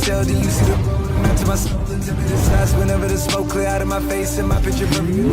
tell, then you see the road. I'm out to my soul into the size. Whenever the smoke clear out of my face and my picture perfect. Do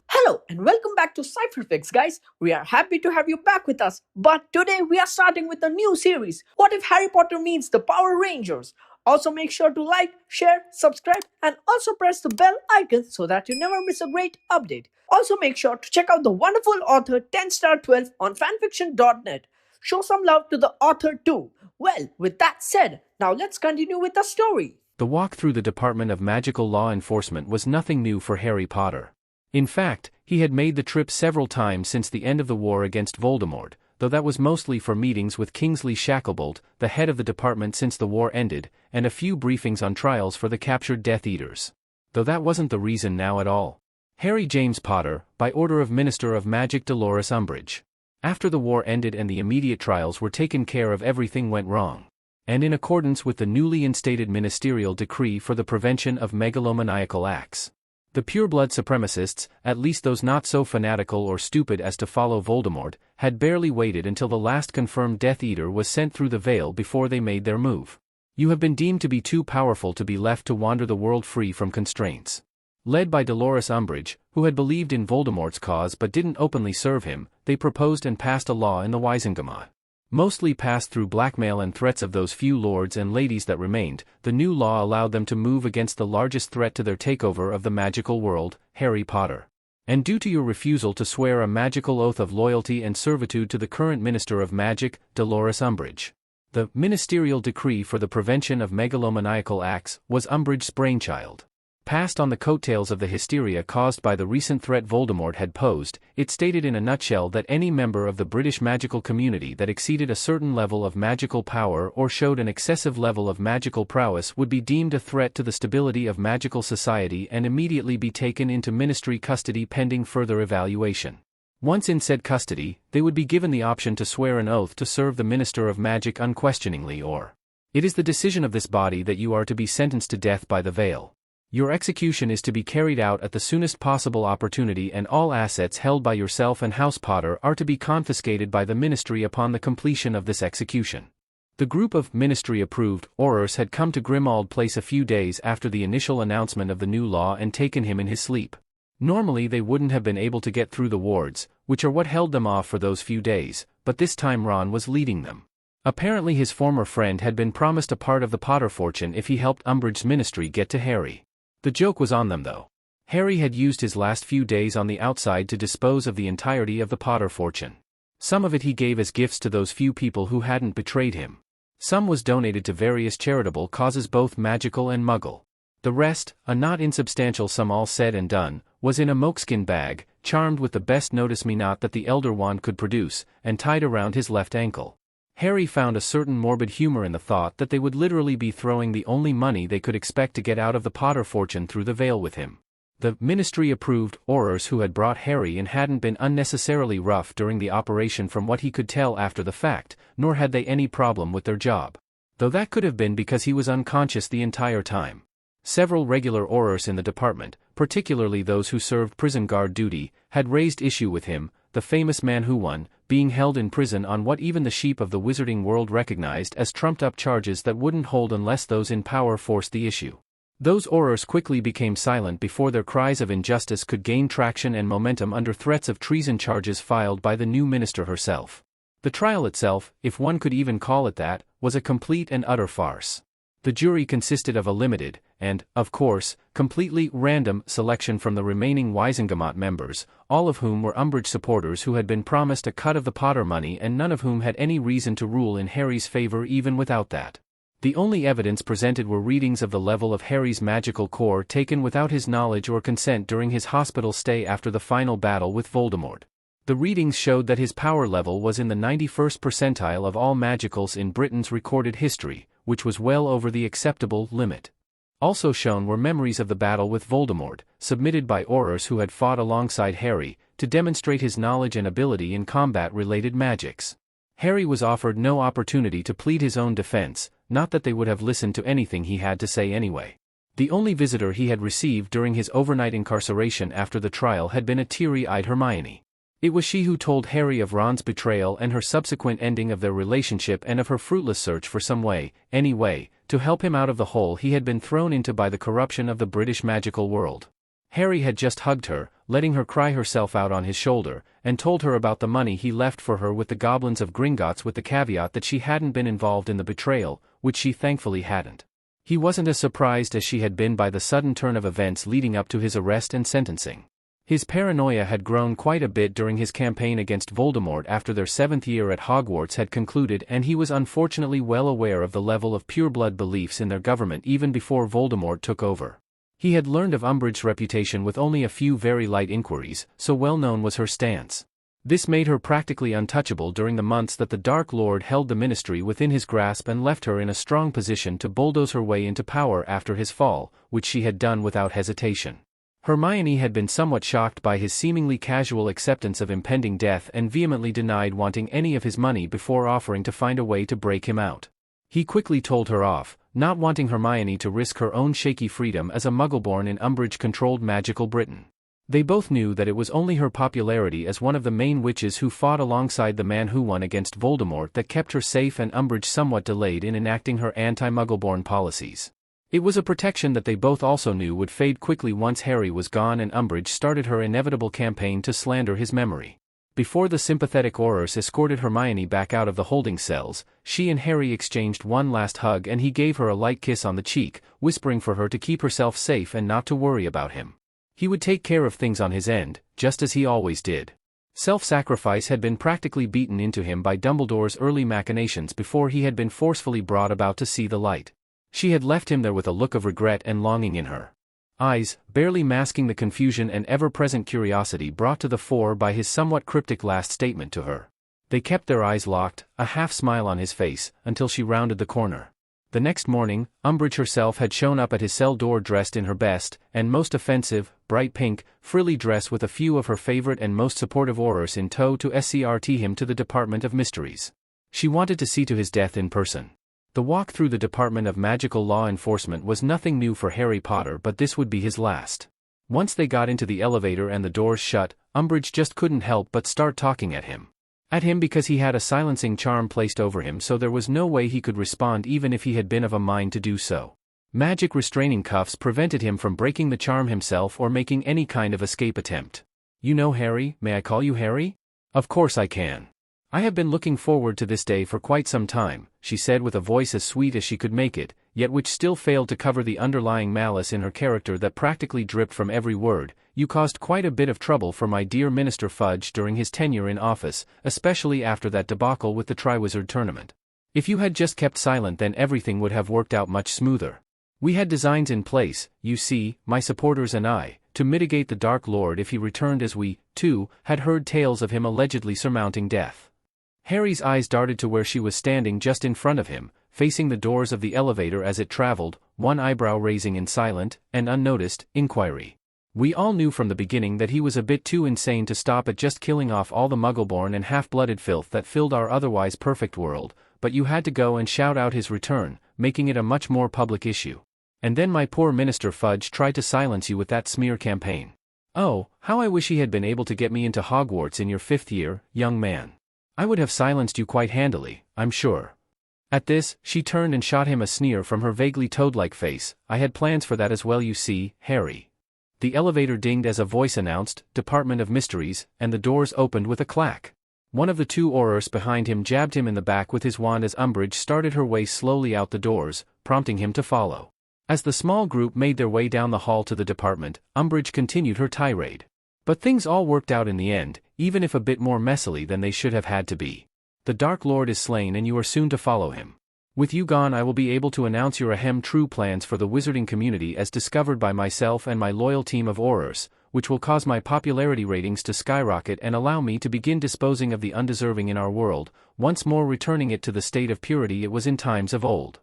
Hello and welcome back to Cypherfics, guys. We are happy to have you back with us. But today we are starting with a new series. What if Harry Potter meets the Power Rangers? Also make sure to like, share, subscribe and also press the bell icon so that you never miss a great update. Also make sure to check out the wonderful author 10star12 on FANFICTION.net. Show some love to the author too. Well, with that said, now let's continue with the story. The walk through the Department of Magical Law Enforcement was nothing new for Harry Potter. In fact, he had made the trip several times since the end of the war against Voldemort, though that was mostly for meetings with Kingsley Shacklebolt, the head of the department since the war ended, and a few briefings on trials for the captured Death Eaters. Though that wasn't the reason now at all. Harry James Potter, by order of Minister of Magic Dolores Umbridge. After the war ended and the immediate trials were taken care of, everything went wrong. And in accordance with the newly instated ministerial decree for the prevention of megalomaniacal acts. The pureblood supremacists, at least those not so fanatical or stupid as to follow Voldemort, had barely waited until the last confirmed Death Eater was sent through the veil before they made their move. You have been deemed to be too powerful to be left to wander the world free from constraints. Led by Dolores Umbridge, who had believed in Voldemort's cause but didn't openly serve him, they proposed and passed a law in the Wizengamot. Mostly passed through blackmail and threats of those few lords and ladies that remained, the new law allowed them to move against the largest threat to their takeover of the magical world, Harry Potter. And due to your refusal to swear a magical oath of loyalty and servitude to the current Minister of Magic, Dolores Umbridge. The ministerial decree for the prevention of megalomaniacal acts was Umbridge's brainchild. Passed on the coattails of the hysteria caused by the recent threat Voldemort had posed, it stated in a nutshell that any member of the British magical community that exceeded a certain level of magical power or showed an excessive level of magical prowess would be deemed a threat to the stability of magical society and immediately be taken into ministry custody pending further evaluation. Once in said custody, they would be given the option to swear an oath to serve the Minister of Magic unquestioningly, or it is the decision of this body that you are to be sentenced to death by the veil. Your execution is to be carried out at the soonest possible opportunity, and all assets held by yourself and House Potter are to be confiscated by the Ministry upon the completion of this execution. The group of Ministry-approved Aurors had come to Grimmauld Place a few days after the initial announcement of the new law and taken him in his sleep. Normally they wouldn't have been able to get through the wards, which are what held them off for those few days, but this time Ron was leading them. Apparently his former friend had been promised a part of the Potter fortune if he helped Umbridge's ministry get to Harry. The joke was on them though. Harry had used his last few days on the outside to dispose of the entirety of the Potter fortune. Some of it he gave as gifts to those few people who hadn't betrayed him. Some was donated to various charitable causes, both magical and muggle. The rest, a not insubstantial sum all said and done, was in a moleskin bag, charmed with the best notice-me-not that the Elder Wand could produce, and tied around his left ankle. Harry found a certain morbid humor in the thought that they would literally be throwing the only money they could expect to get out of the Potter fortune through the veil with him. The ministry-approved Aurors who had brought Harry in hadn't been unnecessarily rough during the operation from what he could tell after the fact, nor had they any problem with their job. Though that could have been because he was unconscious the entire time. Several regular Aurors in the department, particularly those who served prison guard duty, had raised issue with him, the famous man who won, being held in prison on what even the sheep of the wizarding world recognized as trumped-up charges that wouldn't hold unless those in power forced the issue. Those Aurors quickly became silent before their cries of injustice could gain traction and momentum under threats of treason charges filed by the new minister herself. The trial itself, if one could even call it that, was a complete and utter farce. The jury consisted of a limited, and, of course, completely random selection from the remaining Wizengamot members, all of whom were Umbridge supporters who had been promised a cut of the Potter money and none of whom had any reason to rule in Harry's favor even without that. The only evidence presented were readings of the level of Harry's magical core taken without his knowledge or consent during his hospital stay after the final battle with Voldemort. The readings showed that his power level was in the 91st percentile of all magicals in Britain's recorded history, which was well over the acceptable limit. Also shown were memories of the battle with Voldemort, submitted by Aurors who had fought alongside Harry, to demonstrate his knowledge and ability in combat-related magics. Harry was offered no opportunity to plead his own defense, not that they would have listened to anything he had to say anyway. The only visitor he had received during his overnight incarceration after the trial had been a teary-eyed Hermione. It was she who told Harry of Ron's betrayal and her subsequent ending of their relationship and of her fruitless search for some way, any way, to help him out of the hole he had been thrown into by the corruption of the British magical world. Harry had just hugged her, letting her cry herself out on his shoulder, and told her about the money he left for her with the goblins of Gringotts, with the caveat that she hadn't been involved in the betrayal, which she thankfully hadn't. He wasn't as surprised as she had been by the sudden turn of events leading up to his arrest and sentencing. His paranoia had grown quite a bit during his campaign against Voldemort after their 7th year at Hogwarts had concluded, and he was unfortunately well aware of the level of pureblood beliefs in their government even before Voldemort took over. He had learned of Umbridge's reputation with only a few very light inquiries, so well known was her stance. This made her practically untouchable during the months that the Dark Lord held the ministry within his grasp and left her in a strong position to bulldoze her way into power after his fall, which she had done without hesitation. Hermione had been somewhat shocked by his seemingly casual acceptance of impending death and vehemently denied wanting any of his money before offering to find a way to break him out. He quickly told her off, not wanting Hermione to risk her own shaky freedom as a Muggle-born in Umbridge-controlled magical Britain. They both knew that it was only her popularity as one of the main witches who fought alongside the man who won against Voldemort that kept her safe and Umbridge somewhat delayed in enacting her anti-Muggle-born policies. It was a protection that they both also knew would fade quickly once Harry was gone and Umbridge started her inevitable campaign to slander his memory. Before the sympathetic Aurors escorted Hermione back out of the holding cells, she and Harry exchanged one last hug and he gave her a light kiss on the cheek, whispering for her to keep herself safe and not to worry about him. He would take care of things on his end, just as he always did. Self-sacrifice had been practically beaten into him by Dumbledore's early machinations before he had been forcefully brought about to see the light. She had left him there with a look of regret and longing in her eyes, barely masking the confusion and ever-present curiosity brought to the fore by his somewhat cryptic last statement to her. They kept their eyes locked, a half-smile on his face, until she rounded the corner. The next morning, Umbridge herself had shown up at his cell door dressed in her best, and most offensive, bright pink, frilly dress with a few of her favorite and most supportive Aurors in tow to escort him to the Department of Mysteries. She wanted to see to his death in person. The walk through the Department of Magical Law Enforcement was nothing new for Harry Potter, but this would be his last. Once they got into the elevator and the doors shut, Umbridge just couldn't help but start talking at him. Because he had a silencing charm placed over him, so there was no way he could respond even if he had been of a mind to do so. Magic restraining cuffs prevented him from breaking the charm himself or making any kind of escape attempt. "You know Harry, may I call you Harry?" "Of course I can. I have been looking forward to this day for quite some time," she said with a voice as sweet as she could make it, yet which still failed to cover the underlying malice in her character that practically dripped from every word. "You caused quite a bit of trouble for my dear Minister Fudge during his tenure in office, especially after that debacle with the Triwizard Tournament. If you had just kept silent, then everything would have worked out much smoother. We had designs in place, you see, my supporters and I, to mitigate the Dark Lord if he returned, as we, too, had heard tales of him allegedly surmounting death." Harry's eyes darted to where she was standing just in front of him, facing the doors of the elevator as it traveled, one eyebrow raising in silent, and unnoticed, inquiry. "We all knew from the beginning that he was a bit too insane to stop at just killing off all the Muggle-born and half-blooded filth that filled our otherwise perfect world, but you had to go and shout out his return, making it a much more public issue. And then my poor Minister Fudge tried to silence you with that smear campaign. Oh, how I wish he had been able to get me into Hogwarts in your 5th year, young man. I would have silenced you quite handily, I'm sure." At this, she turned and shot him a sneer from her vaguely toad-like face. "I had plans for that as well, you see, Harry." The elevator dinged as a voice announced, "Department of Mysteries," and the doors opened with a clack. One of the two Aurors behind him jabbed him in the back with his wand as Umbridge started her way slowly out the doors, prompting him to follow. As the small group made their way down the hall to the department, Umbridge continued her tirade. But things all worked out in the end, even if a bit more messily than they should have had to be. The Dark Lord is slain and you are soon to follow him. With you gone, I will be able to announce your true plans for the wizarding community as discovered by myself and my loyal team of Aurors, which will cause my popularity ratings to skyrocket and allow me to begin disposing of the undeserving in our world, once more returning it to the state of purity it was in times of old.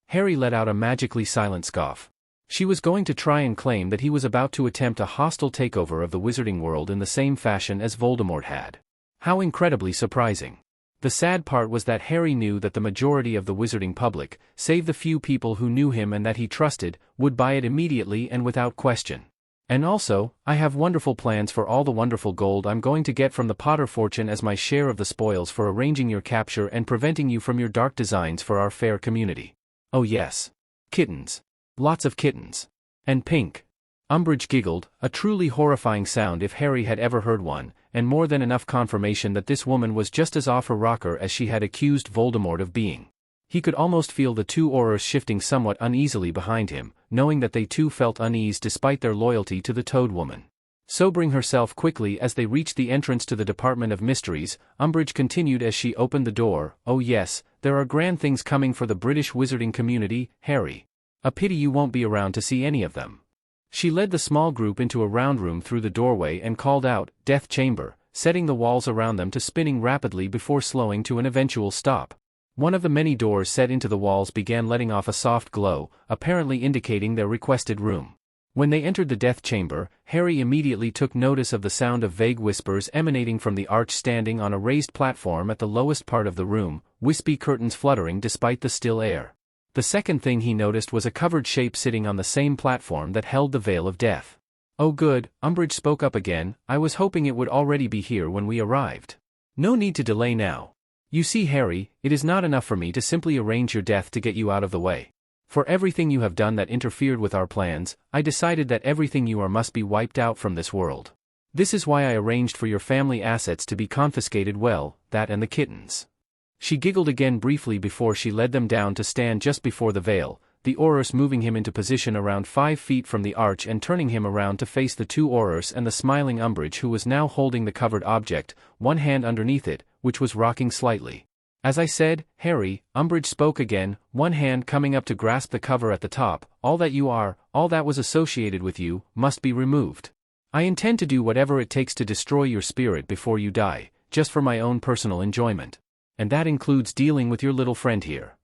Harry let out a magically silent scoff. She was going to try and claim that he was about to attempt a hostile takeover of the wizarding world in the same fashion as Voldemort had. How incredibly surprising. The sad part was that Harry knew that the majority of the wizarding public, save the few people who knew him and that he trusted, would buy it immediately and without question. And also, I have wonderful plans for all the wonderful gold I'm going to get from the Potter fortune as my share of the spoils for arranging your capture and preventing you from your dark designs for our fair community. Oh yes. Kittens. Lots of kittens. And pink. Umbridge giggled, a truly horrifying sound if Harry had ever heard one, and more than enough confirmation that this woman was just as off her rocker as she had accused Voldemort of being. He could almost feel the two Aurors shifting somewhat uneasily behind him, knowing that they too felt unease despite their loyalty to the Toad Woman. Sobering herself quickly as they reached the entrance to the Department of Mysteries, Umbridge continued as she opened the door, "Oh yes, there are grand things coming for the British wizarding community, Harry. A pity you won't be around to see any of them." She led the small group into a round room through the doorway and called out, "Death Chamber," setting the walls around them to spinning rapidly before slowing to an eventual stop. One of the many doors set into the walls began letting off a soft glow, apparently indicating their requested room. When they entered the Death Chamber, Harry immediately took notice of the sound of vague whispers emanating from the arch standing on a raised platform at the lowest part of the room, wispy curtains fluttering despite the still air. The second thing he noticed was a covered shape sitting on the same platform that held the Veil of Death. "Oh good," Umbridge spoke up again, "I was hoping it would already be here when we arrived. No need to delay now. You see Harry, it is not enough for me to simply arrange your death to get you out of the way. For everything you have done that interfered with our plans, I decided that everything you are must be wiped out from this world. This is why I arranged for your family assets to be confiscated, well, that and the kittens." She giggled again briefly before she led them down to stand just before the veil, the Aurors moving him into position around 5 feet from the arch and turning him around to face the two Aurors and the smiling Umbridge, who was now holding the covered object, one hand underneath it, which was rocking slightly. "As I said, Harry," Umbridge spoke again, one hand coming up to grasp the cover at the top, "all that you are, all that was associated with you, must be removed. I intend to do whatever it takes to destroy your spirit before you die, just for my own personal enjoyment. And that includes dealing with your little friend here."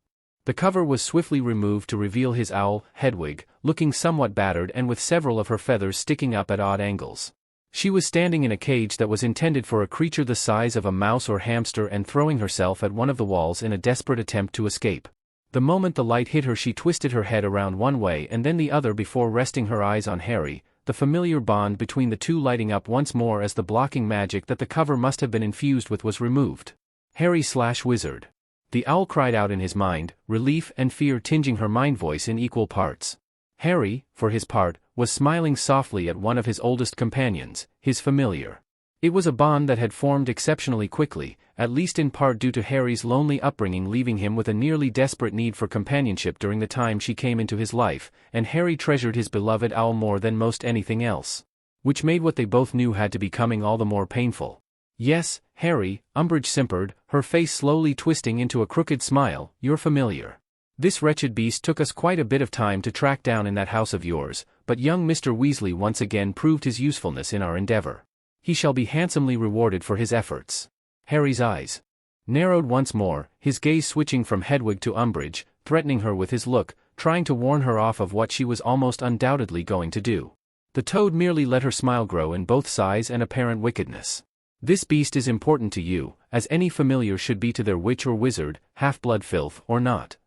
The cover was swiftly removed to reveal his owl, Hedwig, looking somewhat battered and with several of her feathers sticking up at odd angles. She was standing in a cage that was intended for a creature the size of a mouse or hamster and throwing herself at one of the walls in a desperate attempt to escape. The moment the light hit her, she twisted her head around one way and then the other before resting her eyes on Harry, the familiar bond between the two lighting up once more as the blocking magic that the cover must have been infused with was removed. "Harry/wizard." The owl cried out in his mind, relief and fear tinging her mind voice in equal parts. Harry, for his part, was smiling softly at one of his oldest companions, his familiar. It was a bond that had formed exceptionally quickly, at least in part due to Harry's lonely upbringing leaving him with a nearly desperate need for companionship during the time she came into his life, and Harry treasured his beloved owl more than most anything else. Which made what they both knew had to be coming all the more painful. "Yes, Harry," Umbridge simpered, her face slowly twisting into a crooked smile, "you're familiar. This wretched beast took us quite a bit of time to track down in that house of yours, but young Mr. Weasley once again proved his usefulness in our endeavor. He shall be handsomely rewarded for his efforts." Harry's eyes narrowed once more, his gaze switching from Hedwig to Umbridge, threatening her with his look, trying to warn her off of what she was almost undoubtedly going to do. The toad merely let her smile grow in both size and apparent wickedness. "This beast is important to you, as any familiar should be to their witch or wizard, half-blood filth or not."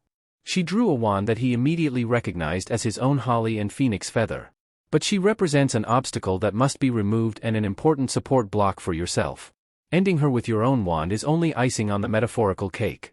She drew a wand that he immediately recognized as his own holly and phoenix feather. "But she represents an obstacle that must be removed and an important support block for yourself. Ending her with your own wand is only icing on the metaphorical cake."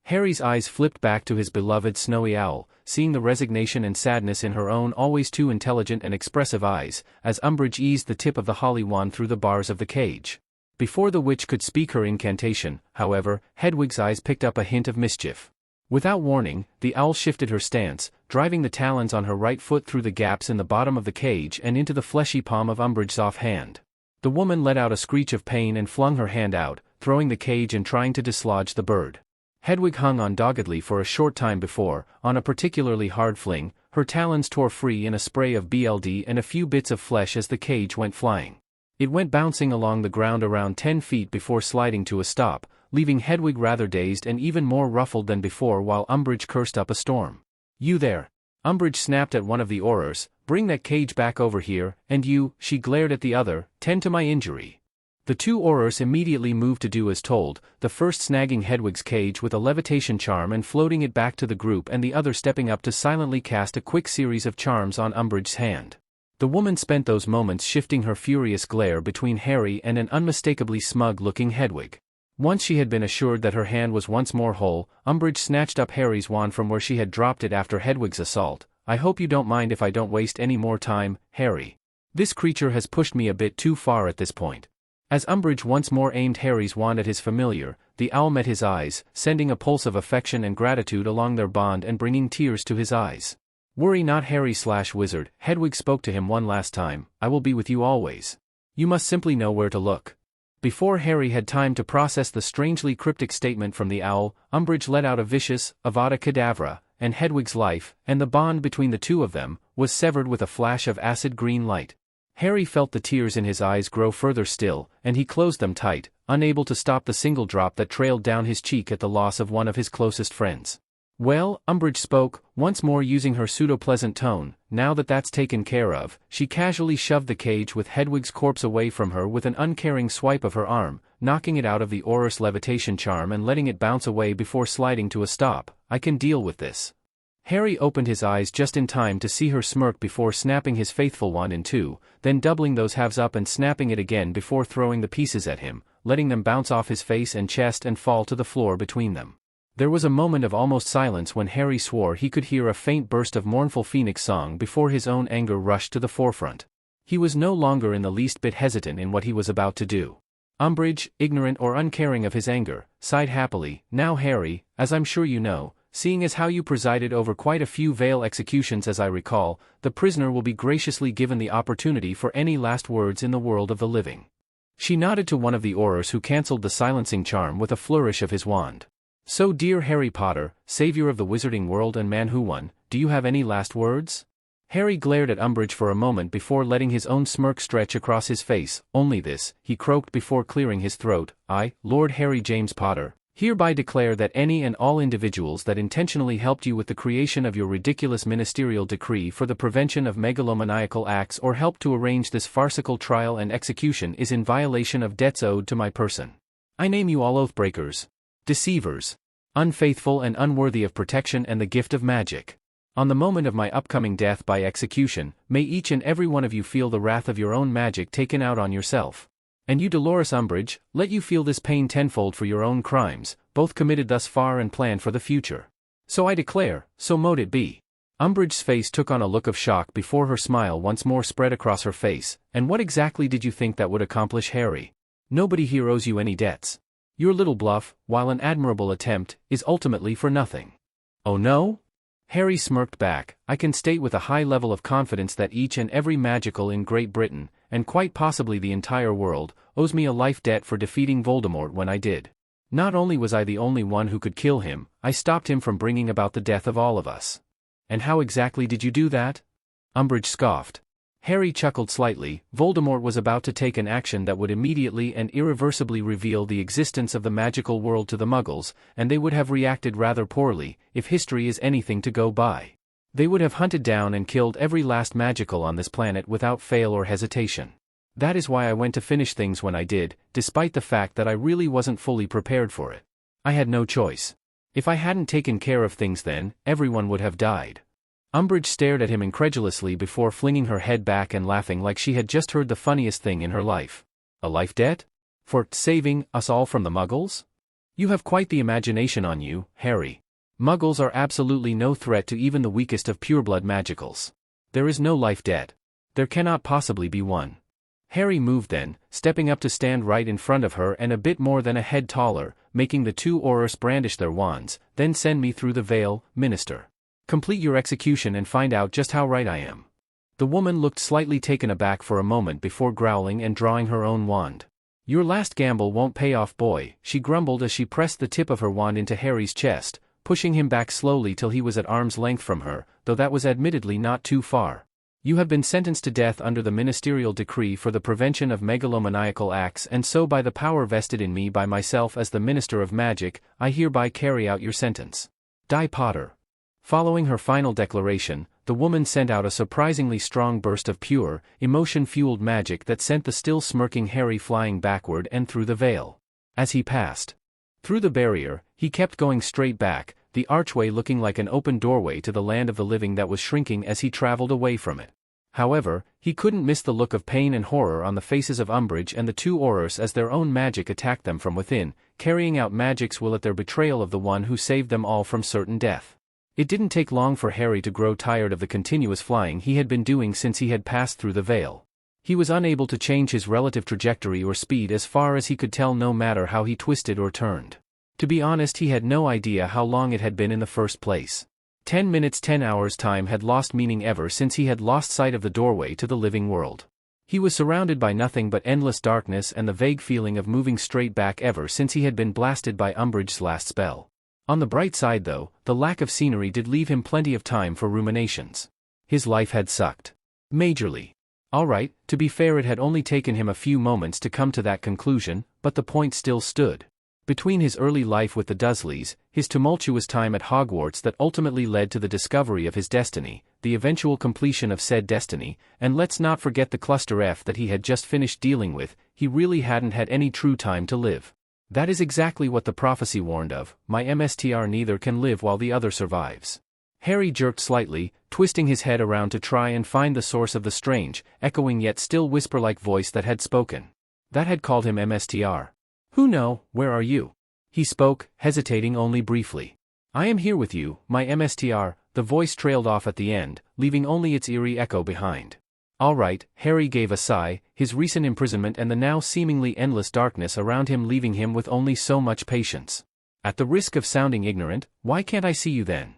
Harry's eyes flipped back to his beloved snowy owl, seeing the resignation and sadness in her own always too intelligent and expressive eyes, as Umbridge eased the tip of the holly wand through the bars of the cage. Before the witch could speak her incantation, however, Hedwig's eyes picked up a hint of mischief. Without warning, the owl shifted her stance, driving the talons on her right foot through the gaps in the bottom of the cage and into the fleshy palm of Umbridge's off hand. The woman let out a screech of pain and flung her hand out, throwing the cage and trying to dislodge the bird. Hedwig hung on doggedly for a short time before, on a particularly hard fling, her talons tore free in a spray of BLD and a few bits of flesh as the cage went flying. It went bouncing along the ground around 10 feet before sliding to a stop, leaving Hedwig rather dazed and even more ruffled than before while Umbridge cursed up a storm. "You there!" Umbridge snapped at one of the Aurors, "Bring that cage back over here, and you," she glared at the other, "tend to my injury." The two Aurors immediately moved to do as told, the first snagging Hedwig's cage with a levitation charm and floating it back to the group and the other stepping up to silently cast a quick series of charms on Umbridge's hand. The woman spent those moments shifting her furious glare between Harry and an unmistakably smug-looking Hedwig. Once she had been assured that her hand was once more whole, Umbridge snatched up Harry's wand from where she had dropped it after Hedwig's assault. "I hope you don't mind if I don't waste any more time, Harry. This creature has pushed me a bit too far at this point." As Umbridge once more aimed Harry's wand at his familiar, the owl met his eyes, sending a pulse of affection and gratitude along their bond and bringing tears to his eyes. "Worry not, Harry/Wizard," Hedwig spoke to him one last time, "I will be with you always. You must simply know where to look." Before Harry had time to process the strangely cryptic statement from the owl, Umbridge let out a vicious Avada Kedavra, and Hedwig's life, and the bond between the two of them, was severed with a flash of acid green light. Harry felt the tears in his eyes grow further still, and he closed them tight, unable to stop the single drop that trailed down his cheek at the loss of one of his closest friends. "Well," Umbridge spoke, once more using her pseudo-pleasant tone, "now that that's taken care of." She casually shoved the cage with Hedwig's corpse away from her with an uncaring swipe of her arm, knocking it out of the Auror's levitation charm and letting it bounce away before sliding to a stop. "I can deal with this." Harry opened his eyes just in time to see her smirk before snapping his faithful wand in two, then doubling those halves up and snapping it again before throwing the pieces at him, letting them bounce off his face and chest and fall to the floor between them. There was a moment of almost silence when Harry swore he could hear a faint burst of mournful phoenix song before his own anger rushed to the forefront. He was no longer in the least bit hesitant in what he was about to do. Umbridge, ignorant or uncaring of his anger, sighed happily. "Now, Harry, as I'm sure you know, seeing as how you presided over quite a few veil executions as I recall, the prisoner will be graciously given the opportunity for any last words in the world of the living." She nodded to one of the Aurors who cancelled the silencing charm with a flourish of his wand. "So, dear Harry Potter, savior of the wizarding world and man who won, do you have any last words?" Harry glared at Umbridge for a moment before letting his own smirk stretch across his face. "Only this," he croaked before clearing his throat. "I, Lord Harry James Potter, hereby declare that any and all individuals that intentionally helped you with the creation of your ridiculous ministerial decree for the prevention of megalomaniacal acts or helped to arrange this farcical trial and execution is in violation of debts owed to my person. I name you all oath-breakers, deceivers, unfaithful and unworthy of protection and the gift of magic. On the moment of my upcoming death by execution, may each and every one of you feel the wrath of your own magic taken out on yourself. And you, Dolores Umbridge, let you feel this pain tenfold for your own crimes, both committed thus far and planned for the future. So I declare, so mote it be." Umbridge's face took on a look of shock before her smile once more spread across her face. "And what exactly did you think that would accomplish, Harry? Nobody here owes you any debts. Your little bluff, while an admirable attempt, is ultimately for nothing." "Oh no?" Harry smirked back. "I can state with a high level of confidence that each and every magical in Great Britain, and quite possibly the entire world, owes me a life debt for defeating Voldemort when I did. Not only was I the only one who could kill him, I stopped him from bringing about the death of all of us." "And how exactly did you do that?" Umbridge scoffed. Harry chuckled slightly. "Voldemort was about to take an action that would immediately and irreversibly reveal the existence of the magical world to the Muggles, and they would have reacted rather poorly, if history is anything to go by. They would have hunted down and killed every last magical on this planet without fail or hesitation. That is why I went to finish things when I did, despite the fact that I really wasn't fully prepared for it. I had no choice. If I hadn't taken care of things then, everyone would have died." Umbridge stared at him incredulously before flinging her head back and laughing like she had just heard the funniest thing in her life. "A life debt? For saving us all from the Muggles? You have quite the imagination on you, Harry. Muggles are absolutely no threat to even the weakest of pureblood magicals. There is no life debt. There cannot possibly be one." Harry moved then, stepping up to stand right in front of her and a bit more than a head taller, making the two Aurors brandish their wands. "Then send me through the veil, Minister. Complete your execution and find out just how right I am." The woman looked slightly taken aback for a moment before growling and drawing her own wand. "Your last gamble won't pay off, boy," she grumbled as she pressed the tip of her wand into Harry's chest, pushing him back slowly till he was at arm's length from her, though that was admittedly not too far. "You have been sentenced to death under the ministerial decree for the prevention of megalomaniacal acts, and so by the power vested in me by myself as the Minister of Magic, I hereby carry out your sentence. Die Potter." Following her final declaration, the woman sent out a surprisingly strong burst of pure, emotion-fueled magic that sent the still smirking Harry flying backward and through the veil. As he passed through the barrier, he kept going straight back, the archway looking like an open doorway to the land of the living that was shrinking as he traveled away from it. However, he couldn't miss the look of pain and horror on the faces of Umbridge and the two Aurors as their own magic attacked them from within, carrying out magic's will at their betrayal of the one who saved them all from certain death. It didn't take long for Harry to grow tired of the continuous flying he had been doing since he had passed through the veil. He was unable to change his relative trajectory or speed as far as he could tell, no matter how he twisted or turned. To be honest, he had no idea how long it had been in the first place. 10 minutes, 10 hours time had lost meaning ever since he had lost sight of the doorway to the living world. He was surrounded by nothing but endless darkness and the vague feeling of moving straight back ever since he had been blasted by Umbridge's last spell. On the bright side though, the lack of scenery did leave him plenty of time for ruminations. His life had sucked. Majorly. Alright, to be fair, it had only taken him a few moments to come to that conclusion, but the point still stood. Between his early life with the Dursleys, his tumultuous time at Hogwarts that ultimately led to the discovery of his destiny, the eventual completion of said destiny, and let's not forget the cluster F that he had just finished dealing with, he really hadn't had any true time to live. That is exactly what the prophecy warned of: my MSTR neither can live while the other survives. Harry jerked slightly, twisting his head around to try and find the source of the strange, echoing yet still whisper-like voice that had spoken. That had called him MSTR. "Who know, where are you?" He spoke, hesitating only briefly. "I am here with you, my MSTR," the voice trailed off at the end, leaving only its eerie echo behind. All right, Harry gave a sigh, his recent imprisonment and the now seemingly endless darkness around him leaving him with only so much patience. "At the risk of sounding ignorant, why can't I see you then?"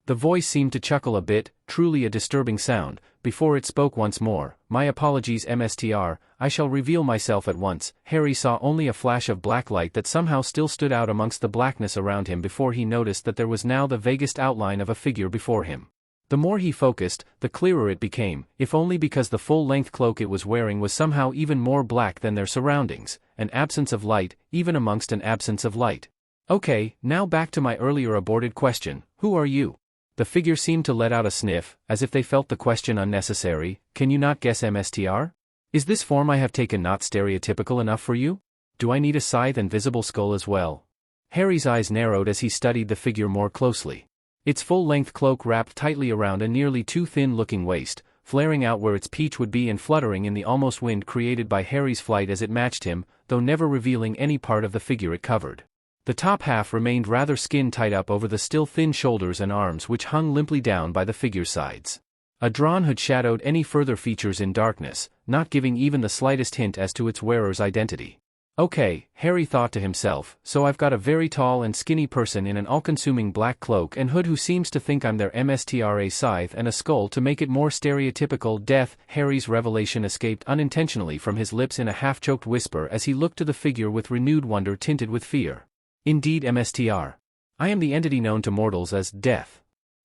The voice seemed to chuckle a bit, truly a disturbing sound, before it spoke once more. "My apologies, MSTR, I shall reveal myself at once." Harry saw only a flash of black light that somehow still stood out amongst the blackness around him before he noticed that there was now the vaguest outline of a figure before him. The more he focused, the clearer it became, if only because the full-length cloak it was wearing was somehow even more black than their surroundings, an absence of light, even amongst an absence of light. "Okay, now back to my earlier aborted question, who are you?" The figure seemed to let out a sniff, as if they felt the question unnecessary. "Can you not guess, MSTR? Is this form I have taken not stereotypical enough for you? Do I need a scythe and visible skull as well?" Harry's eyes narrowed as he studied the figure more closely. Its full-length cloak wrapped tightly around a nearly too thin-looking waist, flaring out where its peach would be and fluttering in the almost wind created by Harry's flight as it matched him, though never revealing any part of the figure it covered. The top half remained rather skin-tight up over the still thin shoulders and arms which hung limply down by the figure's sides. A drawn hood shadowed any further features in darkness, not giving even the slightest hint as to its wearer's identity. "Okay," Harry thought to himself, "so I've got a very tall and skinny person in an all-consuming black cloak and hood who seems to think I'm their MSTRA scythe and a skull to make it more stereotypical." Death, Harry's revelation escaped unintentionally from his lips in a half-choked whisper as he looked to the figure with renewed wonder tinted with fear. "Indeed, MSTR. I am the entity known to mortals as Death.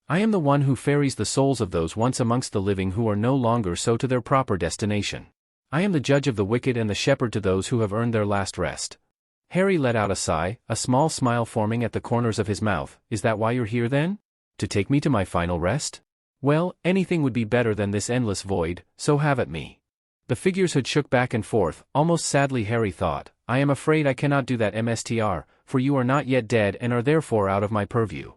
I am the one who ferries the souls of those once amongst the living who are no longer so to their proper destination. I am the judge of the wicked and the shepherd to those who have earned their last rest." Harry let out a sigh, a small smile forming at the corners of his mouth. "Is that why you're here then? To take me to my final rest? Well, anything would be better than this endless void, so have at me." The figure's hood shook back and forth, almost sadly. Harry thought, "I am afraid I cannot do that, MSTR, for you are not yet dead and are therefore out of my purview."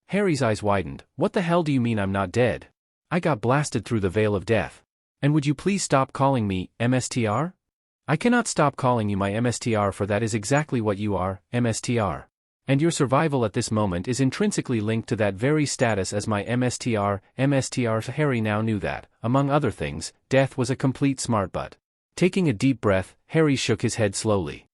Harry's eyes widened. "What the hell do you mean I'm not dead? I got blasted through the veil of death. And would you please stop calling me MSTR? I cannot stop calling you my MSTR, for that is exactly what you are, MSTR. And your survival at this moment is intrinsically linked to that very status as my MSTR. MSTR. Harry now knew that, among other things, Death was a complete smart butt. Taking a deep breath, Harry shook his head slowly.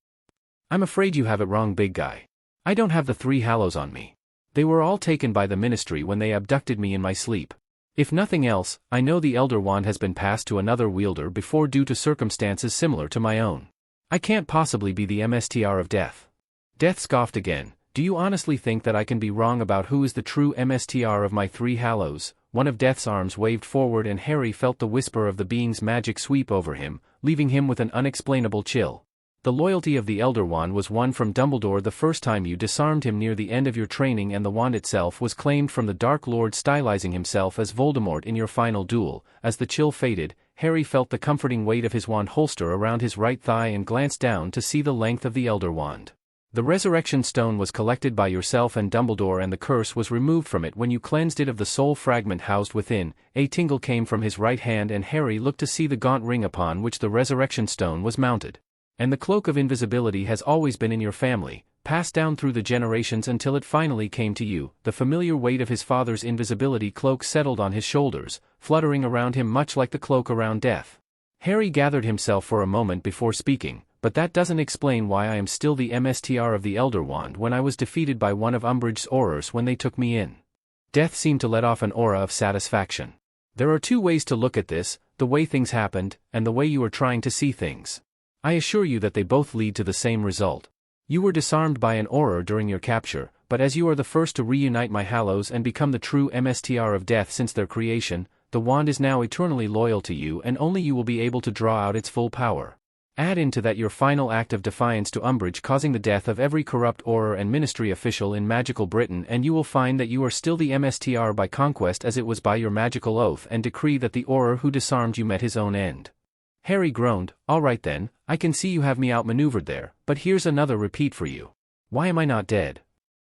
"I'm afraid you have it wrong, big guy. I don't have the 3 Hallows on me. They were all taken by the Ministry when they abducted me in my sleep. If nothing else, I know the Elder Wand has been passed to another wielder before due to circumstances similar to my own. I can't possibly be the MSTR of Death." Death scoffed again. "Do you honestly think that I can be wrong about who is the true MSTR of my 3 Hallows? One of Death's arms waved forward and Harry felt the whisper of the being's magic sweep over him, leaving him with an unexplainable chill. "The loyalty of the Elder Wand was won from Dumbledore the first time you disarmed him near the end of your training, and the wand itself was claimed from the Dark Lord stylizing himself as Voldemort in your final duel." As the chill faded, Harry felt the comforting weight of his wand holster around his right thigh and glanced down to see the length of the Elder Wand. The resurrection stone was collected by yourself and Dumbledore, and the curse was removed from it when you cleansed it of the soul fragment housed within. A tingle came from his right hand, and Harry looked to see the gaunt ring upon which the resurrection stone was mounted. And the cloak of invisibility has always been in your family, passed down through the generations until it finally came to you. The familiar weight of his father's invisibility cloak settled on his shoulders, fluttering around him much like the cloak around death. Harry gathered himself for a moment before speaking. But that doesn't explain why I am still the MSTR of the Elder Wand when I was defeated by one of Umbridge's aurors when they took me in. Death seemed to let off an aura of satisfaction. There are two ways to look at this, the way things happened, and the way you are trying to see things. I assure you that they both lead to the same result. You were disarmed by an auror during your capture, but as you are the first to reunite my Hallows and become the true MSTR of Death since their creation, the wand is now eternally loyal to you, and only you will be able to draw out its full power. Add into that your final act of defiance to Umbridge, causing the death of every corrupt auror and ministry official in magical Britain, and you will find that you are still the MSTR by conquest as it was by your magical oath and decree that the auror who disarmed you met his own end. Harry groaned. All right then, I can see you have me outmaneuvered there, but here's another repeat for you. Why am I not dead?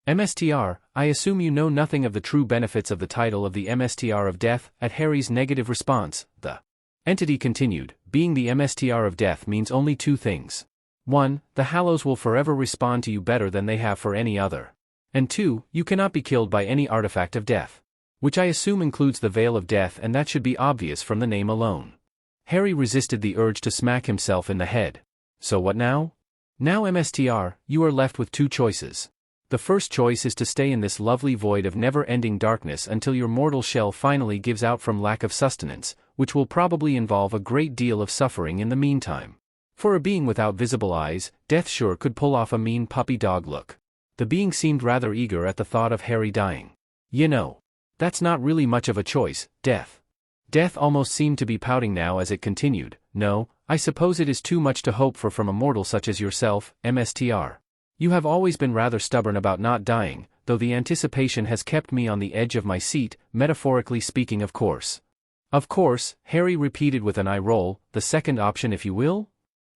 MSTR, I assume you know nothing of the true benefits of the title of the MSTR of Death. At Harry's negative response, the entity continued, being the MSTR of Death means only two things. 1. The Hallows will forever respond to you better than they have for any other. And 2. You cannot be killed by any artifact of death. Which I assume includes the Veil of Death, and that should be obvious from the name alone. Harry resisted the urge to smack himself in the head. So what now? Now MSTR, you are left with two choices. The first choice is to stay in this lovely void of never-ending darkness until your mortal shell finally gives out from lack of sustenance, which will probably involve a great deal of suffering in the meantime. For a being without visible eyes, Death sure could pull off a mean puppy dog look. The being seemed rather eager at the thought of Harry dying. You know, that's not really much of a choice, Death. Death almost seemed to be pouting now as it continued. No, I suppose it is too much to hope for from a mortal such as yourself, MSTR. You have always been rather stubborn about not dying, though the anticipation has kept me on the edge of my seat, metaphorically speaking, of course. Of course, Harry repeated with an eye roll, the second option, if you will?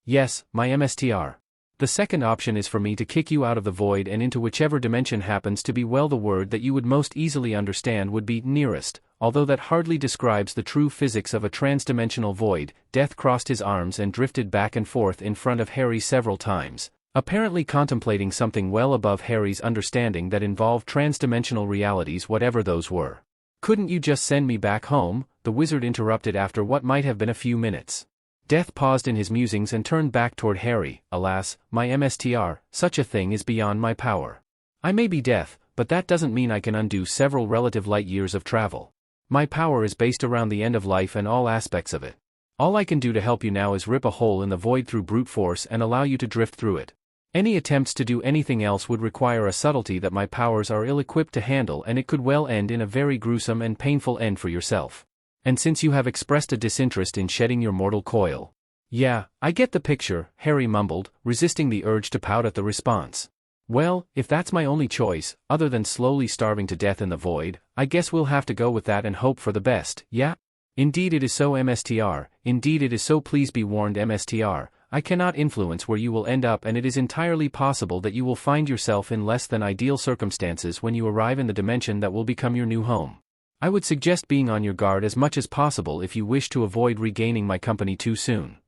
Yes, my MSTR. The second option is for me to kick you out of the void and into whichever dimension happens to be, well, the word that you would most easily understand would be nearest, although that hardly describes the true physics of a transdimensional void. Death crossed his arms and drifted back and forth in front of Harry several times, apparently contemplating something well above Harry's understanding that involved transdimensional realities, whatever those were. Couldn't you just send me back home? The wizard interrupted after what might have been a few minutes. Death paused in his musings and turned back toward Harry. Alas, my MSTR, such a thing is beyond my power. I may be Death, but that doesn't mean I can undo several relative light years of travel. My power is based around the end of life and all aspects of it. All I can do to help you now is rip a hole in the void through brute force and allow you to drift through it. Any attempts to do anything else would require a subtlety that my powers are ill-equipped to handle, and it could well end in a very gruesome and painful end for yourself. And since you have expressed a disinterest in shedding your mortal coil. Yeah, I get the picture, Harry mumbled, resisting the urge to pout at the response. Well, if that's my only choice, other than slowly starving to death in the void, I guess we'll have to go with that and hope for the best, yeah? Indeed it is so, MSTR, indeed it is so. Please be warned, MSTR, I cannot influence where you will end up, and it is entirely possible that you will find yourself in less than ideal circumstances when you arrive in the dimension that will become your new home. I would suggest being on your guard as much as possible if you wish to avoid regaining my company too soon.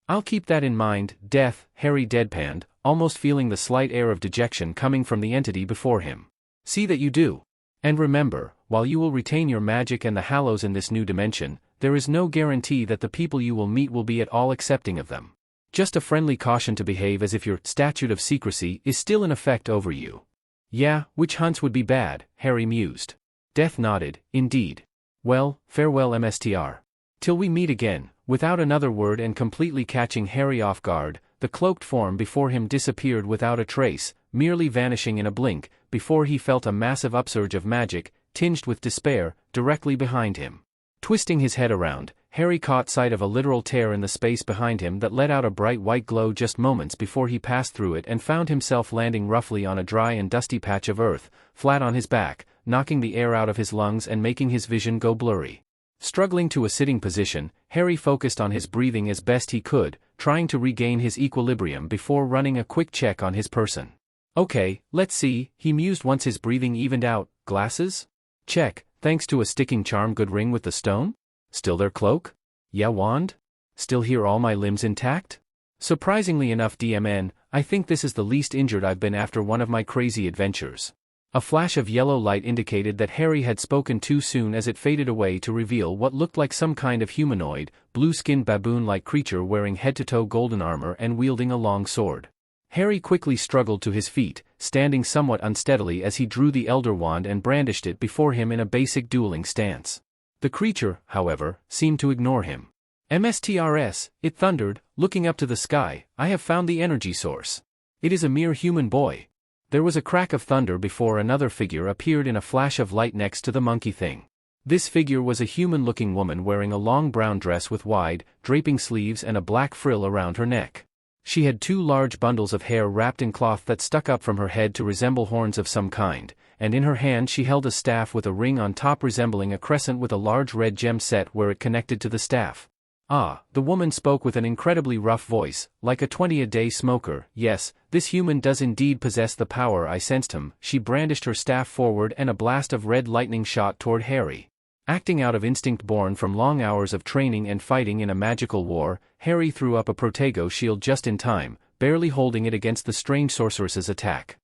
I'll keep that in mind, Death, Harry deadpanned, almost feeling the slight air of dejection coming from the entity before him. See that you do. And remember, while you will retain your magic and the Hallows in this new dimension, there is no guarantee that the people you will meet will be at all accepting of them. Just a friendly caution to behave as if your statute of secrecy is still in effect over you. Yeah, witch hunts would be bad, Harry mused. Death nodded. Indeed. Well, farewell, MSTR. Till we meet again. Without another word and completely catching Harry off guard, the cloaked form before him disappeared without a trace, merely vanishing in a blink, before he felt a massive upsurge of magic, tinged with despair, directly behind him. Twisting his head around, Harry caught sight of a literal tear in the space behind him that let out a bright white glow just moments before he passed through it, and found himself landing roughly on a dry and dusty patch of earth, flat on his back, knocking the air out of his lungs and making his vision go blurry. Struggling to a sitting position, Harry focused on his breathing as best he could, trying to regain his equilibrium before running a quick check on his person. Okay, let's see, he mused once his breathing evened out. Glasses? Check, thanks to a sticking charm. Good ring with the stone? Still their cloak? Yeah, wand? Still here, all my limbs intact? Surprisingly enough, DMN, I think this is the least injured I've been after one of my crazy adventures. A flash of yellow light indicated that Harry had spoken too soon as it faded away to reveal what looked like some kind of humanoid, blue-skinned baboon-like creature wearing head-to-toe golden armor and wielding a long sword. Harry quickly struggled to his feet, standing somewhat unsteadily as he drew the Elder Wand and brandished it before him in a basic dueling stance. The creature, however, seemed to ignore him. MSTRS, it thundered, looking up to the sky, I have found the energy source. It is a mere human boy. There was a crack of thunder before another figure appeared in a flash of light next to the monkey thing. This figure was a human-looking woman wearing a long brown dress with wide, draping sleeves and a black frill around her neck. She had 2 large bundles of hair wrapped in cloth that stuck up from her head to resemble horns of some kind, and in her hand she held a staff with a ring on top resembling a crescent with a large red gem set where it connected to the staff. Ah, the woman spoke with an incredibly rough voice, like a 20-a-day smoker. Yes, this human does indeed possess the power. I sensed him. She brandished her staff forward and a blast of red lightning shot toward Harry. Acting out of instinct born from long hours of training and fighting in a magical war, Harry threw up a Protego shield just in time, barely holding it against the strange sorceress's attack.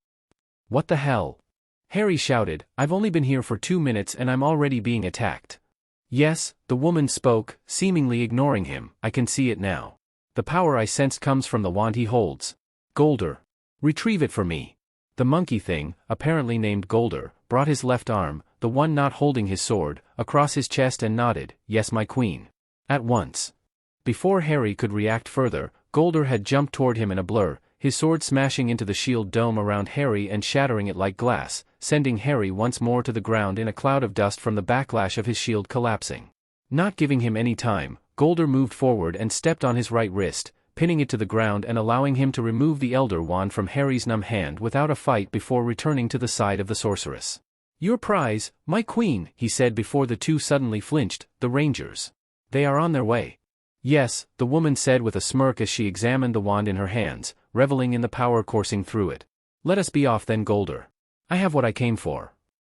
What the hell? Harry shouted, I've only been here for 2 minutes and I'm already being attacked. Yes, the woman spoke, seemingly ignoring him. I can see it now. The power I sensed comes from the wand he holds. Golder. Retrieve it for me. The monkey thing, apparently named Golder, brought his left arm, the one not holding his sword, across his chest and nodded, yes my queen. At once. Before Harry could react further, Golder had jumped toward him in a blur, his sword smashing into the shield dome around Harry and shattering it like glass, sending Harry once more to the ground in a cloud of dust from the backlash of his shield collapsing. Not giving him any time, Golder moved forward and stepped on his right wrist, pinning it to the ground and allowing him to remove the Elder Wand from Harry's numb hand without a fight before returning to the side of the sorceress. Your prize, my queen, he said before the two suddenly flinched, the Rangers. They are on their way. Yes, the woman said with a smirk as she examined the wand in her hands, reveling in the power coursing through it. Let us be off then, Golder. I have what I came for.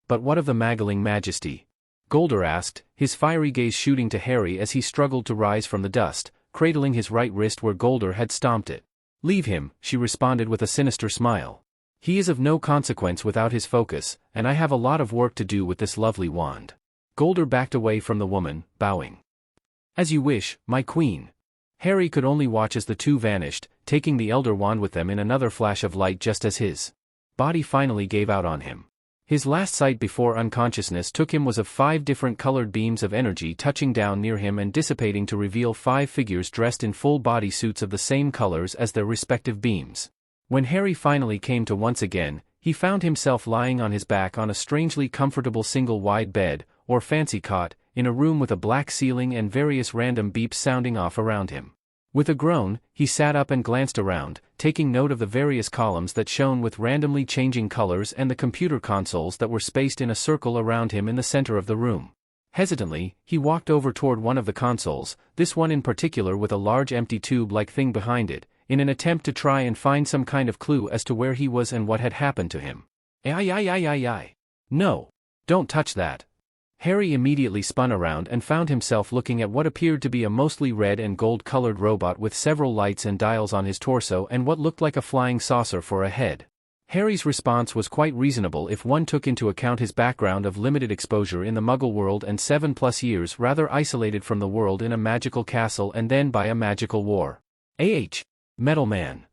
But what of the Maggling Majesty? Golder asked, his fiery gaze shooting to Harry as he struggled to rise from the dust, cradling his right wrist where Golder had stomped it. Leave him, she responded with a sinister smile. He is of no consequence without his focus, and I have a lot of work to do with this lovely wand. Golder backed away from the woman, bowing. As you wish, my queen. Harry could only watch as the two vanished, taking the Elder Wand with them in another flash of light just as his body finally gave out on him. His last sight before unconsciousness took him was of 5 different colored beams of energy touching down near him and dissipating to reveal 5 figures dressed in full body suits of the same colors as their respective beams. When Harry finally came to once again, he found himself lying on his back on a strangely comfortable single wide bed, or fancy cot, in a room with a black ceiling and various random beeps sounding off around him. With a groan, he sat up and glanced around, taking note of the various columns that shone with randomly changing colors and the computer consoles that were spaced in a circle around him in the center of the room. Hesitantly, he walked over toward one of the consoles, this one in particular with a large empty tube-like thing behind it, in an attempt to try and find some kind of clue as to where he was and what had happened to him. No. Don't touch that. Harry immediately spun around and found himself looking at what appeared to be a mostly red and gold-colored robot with several lights and dials on his torso and what looked like a flying saucer for a head. Harry's response was quite reasonable if one took into account his background of limited exposure in the Muggle world and 7+ years rather isolated from the world in a magical castle and then by a magical war. Metal Man.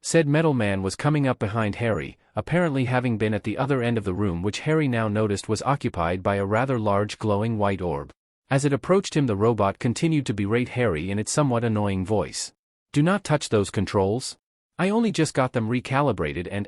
Said Metal Man was coming up behind Harry, apparently having been at the other end of the room, which Harry now noticed was occupied by a rather large glowing white orb. As it approached him, the robot continued to berate Harry in its somewhat annoying voice. Do not touch those controls. I only just got them recalibrated and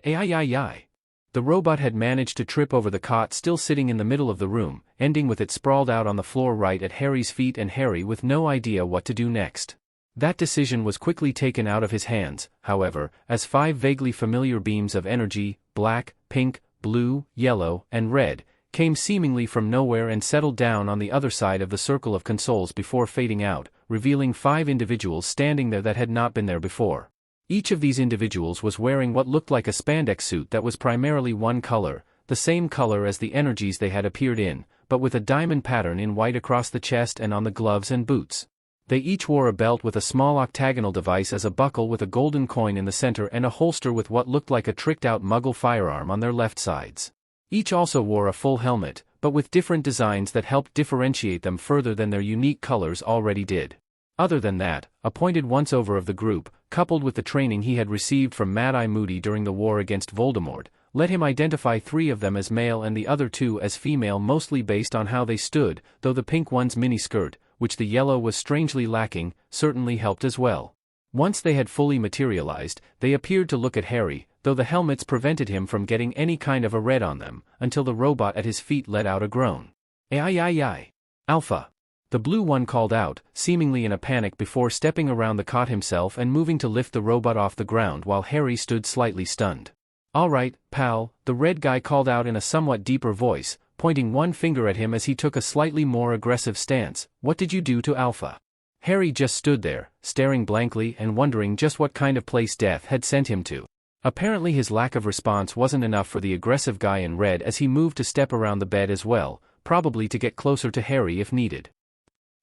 The robot had managed to trip over the cot still sitting in the middle of the room, ending with it sprawled out on the floor right at Harry's feet and Harry with no idea what to do next. That decision was quickly taken out of his hands, however, as 5 vaguely familiar beams of energy, black, pink, blue, yellow, and red, came seemingly from nowhere and settled down on the other side of the circle of consoles before fading out, revealing 5 individuals standing there that had not been there before. Each of these individuals was wearing what looked like a spandex suit that was primarily one color, the same color as the energies they had appeared in, but with a diamond pattern in white across the chest and on the gloves and boots. They each wore a belt with a small octagonal device as a buckle with a golden coin in the center and a holster with what looked like a tricked-out Muggle firearm on their left sides. Each also wore a full helmet, but with different designs that helped differentiate them further than their unique colors already did. Other than that, appointed once-over of the group, coupled with the training he had received from Mad-Eye Moody during the war against Voldemort, let him identify 3 of them as male and the other 2 as female, mostly based on how they stood, though the pink one's mini-skirt, which the yellow was strangely lacking, certainly helped as well. Once they had fully materialized, they appeared to look at Harry, though the helmets prevented him from getting any kind of a read on them, until the robot at his feet let out a groan. Ai. Alpha. The blue one called out, seemingly in a panic before stepping around the cot himself and moving to lift the robot off the ground while Harry stood slightly stunned. All right, pal, the red guy called out in a somewhat deeper voice, pointing one finger at him as he took a slightly more aggressive stance. What did you do to Alpha? Harry just stood there, staring blankly and wondering just what kind of place death had sent him to. Apparently his lack of response wasn't enough for the aggressive guy in red as he moved to step around the bed as well, probably to get closer to Harry if needed.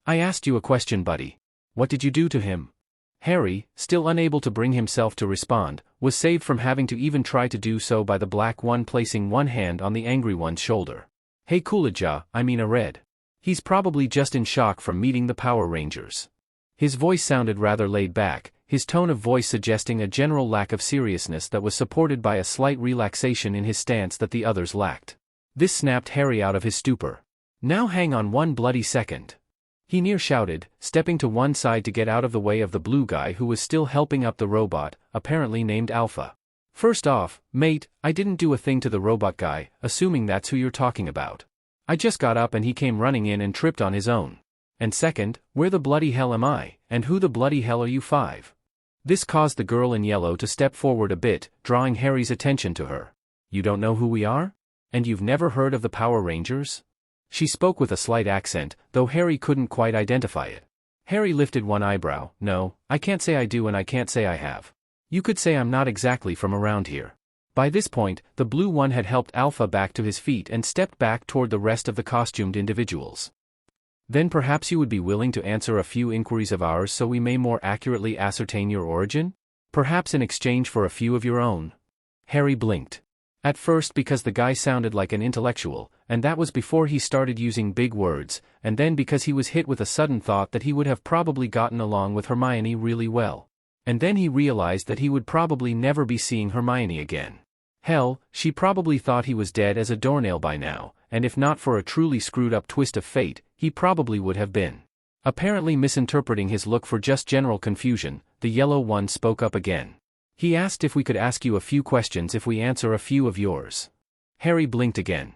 I asked you a question, buddy. What did you do to him? Harry, still unable to bring himself to respond, was saved from having to even try to do so by the black one placing one hand on the angry one's shoulder. Hey Coolidge, I mean a red. He's probably just in shock from meeting the Power Rangers. His voice sounded rather laid back, his tone of voice suggesting a general lack of seriousness that was supported by a slight relaxation in his stance that the others lacked. This snapped Harry out of his stupor. Now hang on one bloody second. He near shouted, stepping to one side to get out of the way of the blue guy who was still helping up the robot, apparently named Alpha. First off, mate, I didn't do a thing to the robot guy, assuming that's who you're talking about. I just got up and he came running in and tripped on his own. And second, where the bloody hell am I, and who the bloody hell are you 5? This caused the girl in yellow to step forward a bit, drawing Harry's attention to her. You don't know who we are? And you've never heard of the Power Rangers? She spoke with a slight accent, though Harry couldn't quite identify it. Harry lifted one eyebrow. No, I can't say I do and I can't say I have. You could say I'm not exactly from around here. By this point, the blue one had helped Alpha back to his feet and stepped back toward the rest of the costumed individuals. Then perhaps you would be willing to answer a few inquiries of ours so we may more accurately ascertain your origin? Perhaps in exchange for a few of your own? Harry blinked. At first because the guy sounded like an intellectual, and that was before he started using big words, and then because he was hit with a sudden thought that he would have probably gotten along with Hermione really well. And then he realized that he would probably never be seeing Hermione again. Hell, she probably thought he was dead as a doornail by now, and if not for a truly screwed-up twist of fate, he probably would have been. Apparently misinterpreting his look for just general confusion, the yellow one spoke up again. He asked if we could ask you a few questions if we answer a few of yours. Harry blinked again.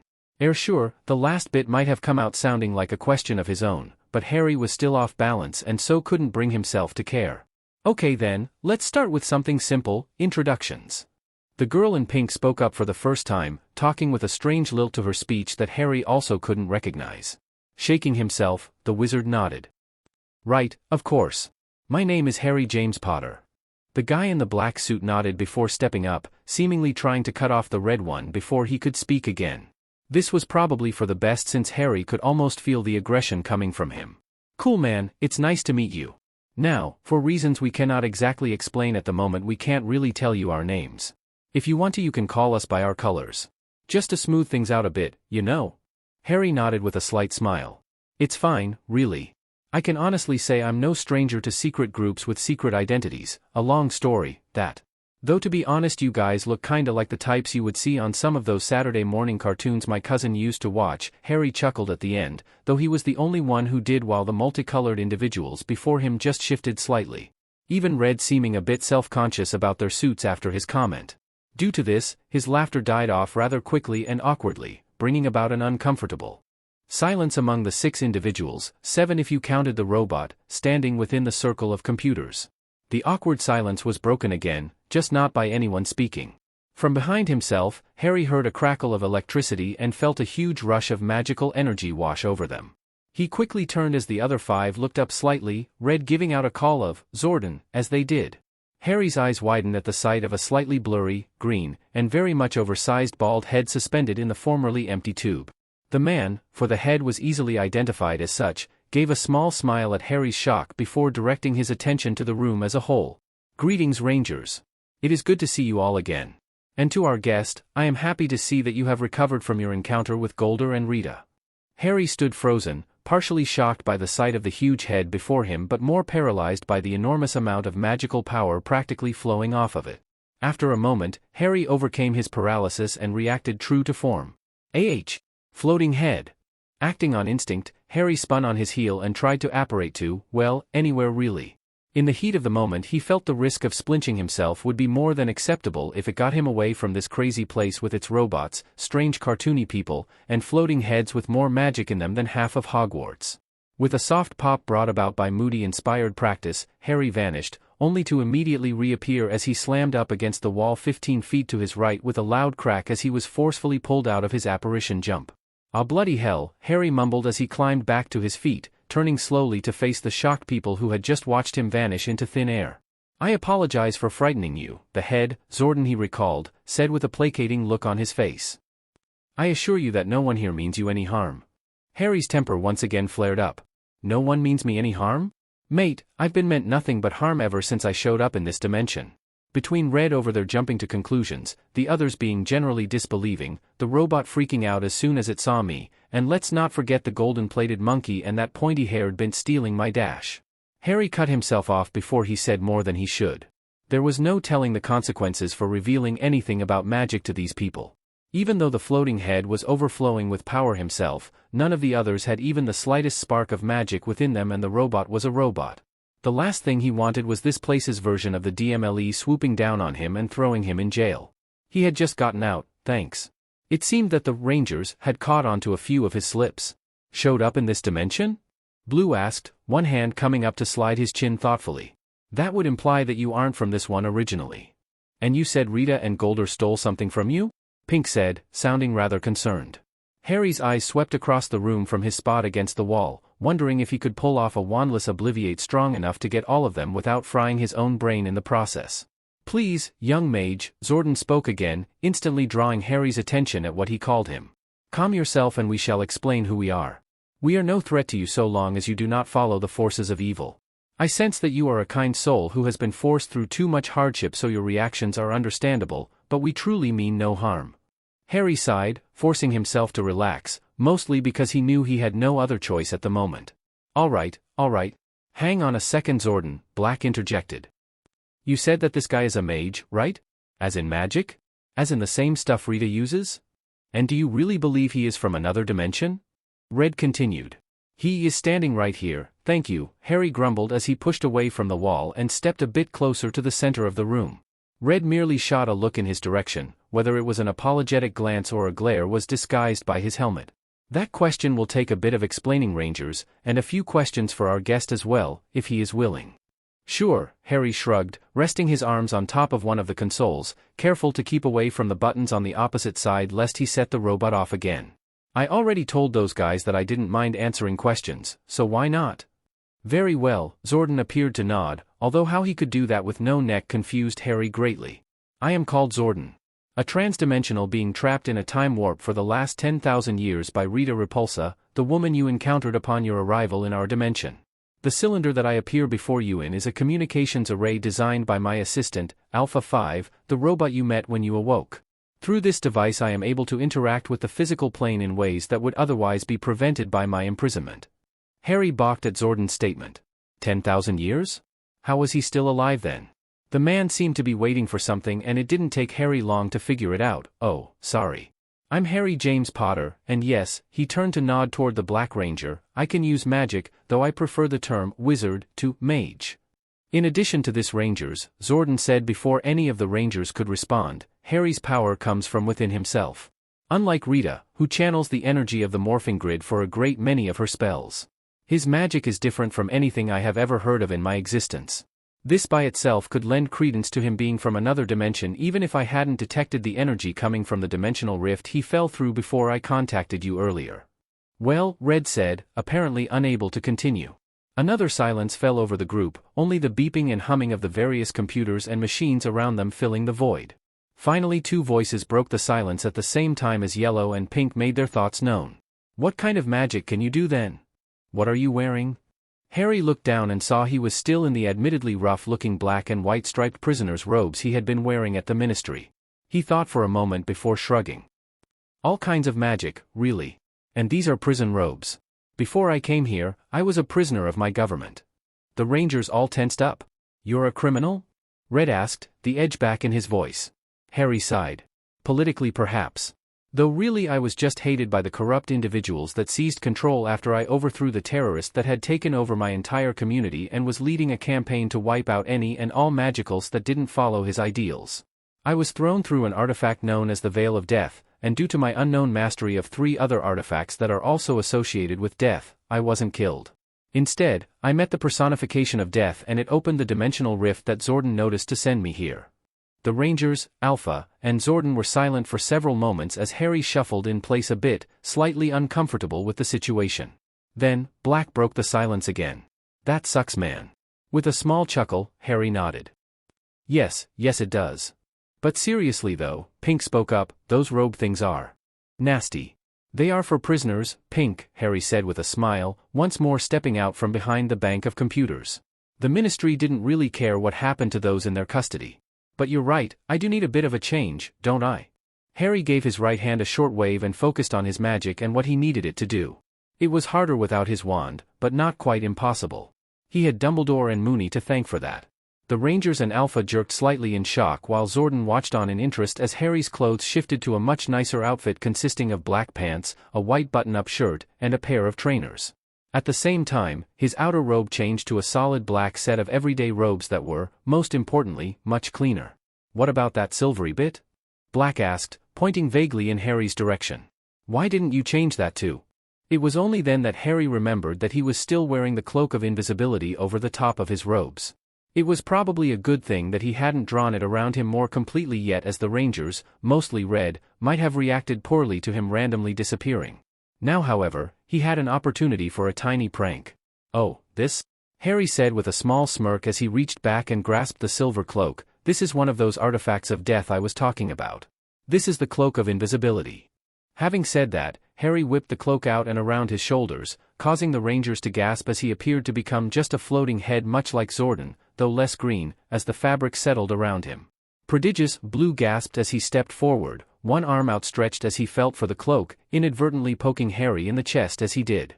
Sure, the last bit might have come out sounding like a question of his own, but Harry was still off balance and so couldn't bring himself to care. Okay then, let's start with something simple, introductions. The girl in pink spoke up for the first time, talking with a strange lilt to her speech that Harry also couldn't recognize. Shaking himself, the wizard nodded. Right, of course. My name is Harry James Potter. The guy in the black suit nodded before stepping up, seemingly trying to cut off the red one before he could speak again. This was probably for the best since Harry could almost feel the aggression coming from him. Cool man, it's nice to meet you. Now, for reasons we cannot exactly explain at the moment, we can't really tell you our names. If you want to, you can call us by our colors. Just to smooth things out a bit, you know. Harry nodded with a slight smile. It's fine, really. I can honestly say I'm no stranger to secret groups with secret identities, a long story, that. Though to be honest, you guys look kinda like the types you would see on some of those Saturday morning cartoons my cousin used to watch. Harry chuckled at the end, though he was the only one who did, while the multicolored individuals before him just shifted slightly. Even Red seeming a bit self-conscious about their suits after his comment. Due to this, his laughter died off rather quickly and awkwardly, bringing about an uncomfortable silence among the 6 individuals, 7 if you counted the robot, standing within the circle of computers. The awkward silence was broken again, just not by anyone speaking. From behind himself, Harry heard a crackle of electricity and felt a huge rush of magical energy wash over them. He quickly turned as the other 5 looked up slightly, Red giving out a call of, Zordon, as they did. Harry's eyes widened at the sight of a slightly blurry, green, and very much oversized bald head suspended in the formerly empty tube. The man, for the head was easily identified as such, gave a small smile at Harry's shock before directing his attention to the room as a whole. "Greetings, Rangers. It is good to see you all again. And to our guest, I am happy to see that you have recovered from your encounter with Golder and Rita." Harry stood frozen, partially shocked by the sight of the huge head before him but more paralyzed by the enormous amount of magical power practically flowing off of it. After a moment, Harry overcame his paralysis and reacted true to form. Floating head. Acting on instinct, Harry spun on his heel and tried to apparate to, well, anywhere really. In the heat of the moment he felt the risk of splinching himself would be more than acceptable if it got him away from this crazy place with its robots, strange cartoony people, and floating heads with more magic in them than half of Hogwarts. With a soft pop brought about by Moody-inspired practice, Harry vanished, only to immediately reappear as he slammed up against the wall 15 feet to his right with a loud crack as he was forcefully pulled out of his apparition jump. "Ah, bloody hell," Harry mumbled as he climbed back to his feet, turning slowly to face the shocked people who had just watched him vanish into thin air. "I apologize for frightening you," the head, Zordon he recalled, said with a placating look on his face. "I assure you that no one here means you any harm." Harry's temper once again flared up. "No one means me any harm? Mate, I've been meant nothing but harm ever since I showed up in this dimension." Between Red over there jumping to conclusions, the others being generally disbelieving, the robot freaking out as soon as it saw me, and let's not forget the golden-plated monkey and that pointy-haired bint stealing my dash. Harry cut himself off before he said more than he should. There was no telling the consequences for revealing anything about magic to these people. Even though the floating head was overflowing with power himself, none of the others had even the slightest spark of magic within them and the robot was a robot. The last thing he wanted was this place's version of the DMLE swooping down on him and throwing him in jail. He had just gotten out, thanks. It seemed that the Rangers had caught on to a few of his slips. "Showed up in this dimension?" Blue asked, one hand coming up to slide his chin thoughtfully. "That would imply that you aren't from this one originally. And you said Rita and Golder stole something from you?" Pink said, sounding rather concerned. Harry's eyes swept across the room from his spot against the wall, wondering if he could pull off a wandless obliviate strong enough to get all of them without frying his own brain in the process. "Please, young mage," Zordon spoke again, instantly drawing Harry's attention at what he called him. "Calm yourself and we shall explain who we are. We are no threat to you so long as you do not follow the forces of evil. I sense that you are a kind soul who has been forced through too much hardship so your reactions are understandable, but we truly mean no harm." Harry sighed, forcing himself to relax, mostly because he knew he had no other choice at the moment. All right. Hang on a second, Zordon, Black interjected. "You said that this guy is a mage, right? As in magic? As in the same stuff Rita uses? And do you really believe he is from another dimension?" Red continued. "He is standing right here, thank you," Harry grumbled as he pushed away from the wall and stepped a bit closer to the center of the room. Red merely shot a look in his direction, whether it was an apologetic glance or a glare was disguised by his helmet. "That question will take a bit of explaining, Rangers, and a few questions for our guest as well, if he is willing." "Sure," Harry shrugged, resting his arms on top of one of the consoles, careful to keep away from the buttons on the opposite side lest he set the robot off again. "I already told those guys that I didn't mind answering questions, so why not?" "Very well," Zordon appeared to nod, although how he could do that with no neck confused Harry greatly. "I am called Zordon. A transdimensional being trapped in a time warp for the last 10,000 years by Rita Repulsa, the woman you encountered upon your arrival in our dimension. The cylinder that I appear before you in is a communications array designed by my assistant, Alpha 5, the robot you met when you awoke. Through this device I am able to interact with the physical plane in ways that would otherwise be prevented by my imprisonment." Harry balked at Zordon's statement. 10,000 years? How was he still alive then? The man seemed to be waiting for something and it didn't take Harry long to figure it out. "Oh, sorry. I'm Harry James Potter, and yes," he turned to nod toward the Black Ranger, "I can use magic, though I prefer the term wizard to mage." In addition to this, Rangers, Zordon said before any of the Rangers could respond, Harry's power comes from within himself. Unlike Rita, who channels the energy of the morphing grid for a great many of her spells. His magic is different from anything I have ever heard of in my existence. This by itself could lend credence to him being from another dimension even if I hadn't detected the energy coming from the dimensional rift he fell through before I contacted you earlier. "Well," Red said, apparently unable to continue. Another silence fell over the group, only the beeping and humming of the various computers and machines around them filling the void. Finally, two voices broke the silence at the same time as Yellow and Pink made their thoughts known. What kind of magic can you do then? What are you wearing? Harry looked down and saw he was still in the admittedly rough-looking black and white striped prisoner's robes he had been wearing at the ministry. He thought for a moment before shrugging. All kinds of magic, really. And these are prison robes. Before I came here, I was a prisoner of my government. The Rangers all tensed up. You're a criminal? Red asked, the edge back in his voice. Harry sighed. Politically perhaps. Though really I was just hated by the corrupt individuals that seized control after I overthrew the terrorist that had taken over my entire community and was leading a campaign to wipe out any and all magicals that didn't follow his ideals. I was thrown through an artifact known as the Veil of Death, and due to my unknown mastery of 3 other artifacts that are also associated with death, I wasn't killed. Instead, I met the personification of death and it opened the dimensional rift that Zordon noticed to send me here. The Rangers, Alpha, and Zordon were silent for several moments as Harry shuffled in place a bit, slightly uncomfortable with the situation. Then, Black broke the silence again. That sucks, man. With a small chuckle, Harry nodded. Yes it does. But seriously though, Pink spoke up, those robe things are nasty. They are for prisoners, Pink, Harry said with a smile, once more stepping out from behind the bank of computers. The ministry didn't really care what happened to those in their custody. But you're right, I do need a bit of a change, don't I? Harry gave his right hand a short wave and focused on his magic and what he needed it to do. It was harder without his wand, but not quite impossible. He had Dumbledore and Moony to thank for that. The Rangers and Alpha jerked slightly in shock while Zordon watched on in interest as Harry's clothes shifted to a much nicer outfit consisting of black pants, a white button-up shirt, and a pair of trainers. At the same time, his outer robe changed to a solid black set of everyday robes that were, most importantly, much cleaner. What about that silvery bit? Black asked, pointing vaguely in Harry's direction. Why didn't you change that too? It was only then that Harry remembered that he was still wearing the cloak of invisibility over the top of his robes. It was probably a good thing that he hadn't drawn it around him more completely yet, as the Rangers, mostly red, might have reacted poorly to him randomly disappearing. Now however, he had an opportunity for a tiny prank. Oh, this? Harry said with a small smirk as he reached back and grasped the silver cloak. This is one of those artifacts of death I was talking about. This is the cloak of invisibility. Having said that, Harry whipped the cloak out and around his shoulders, causing the Rangers to gasp as he appeared to become just a floating head much like Zordon, though less green, as the fabric settled around him. Prodigious, Blue gasped as he stepped forward, one arm outstretched as he felt for the cloak, inadvertently poking Harry in the chest as he did.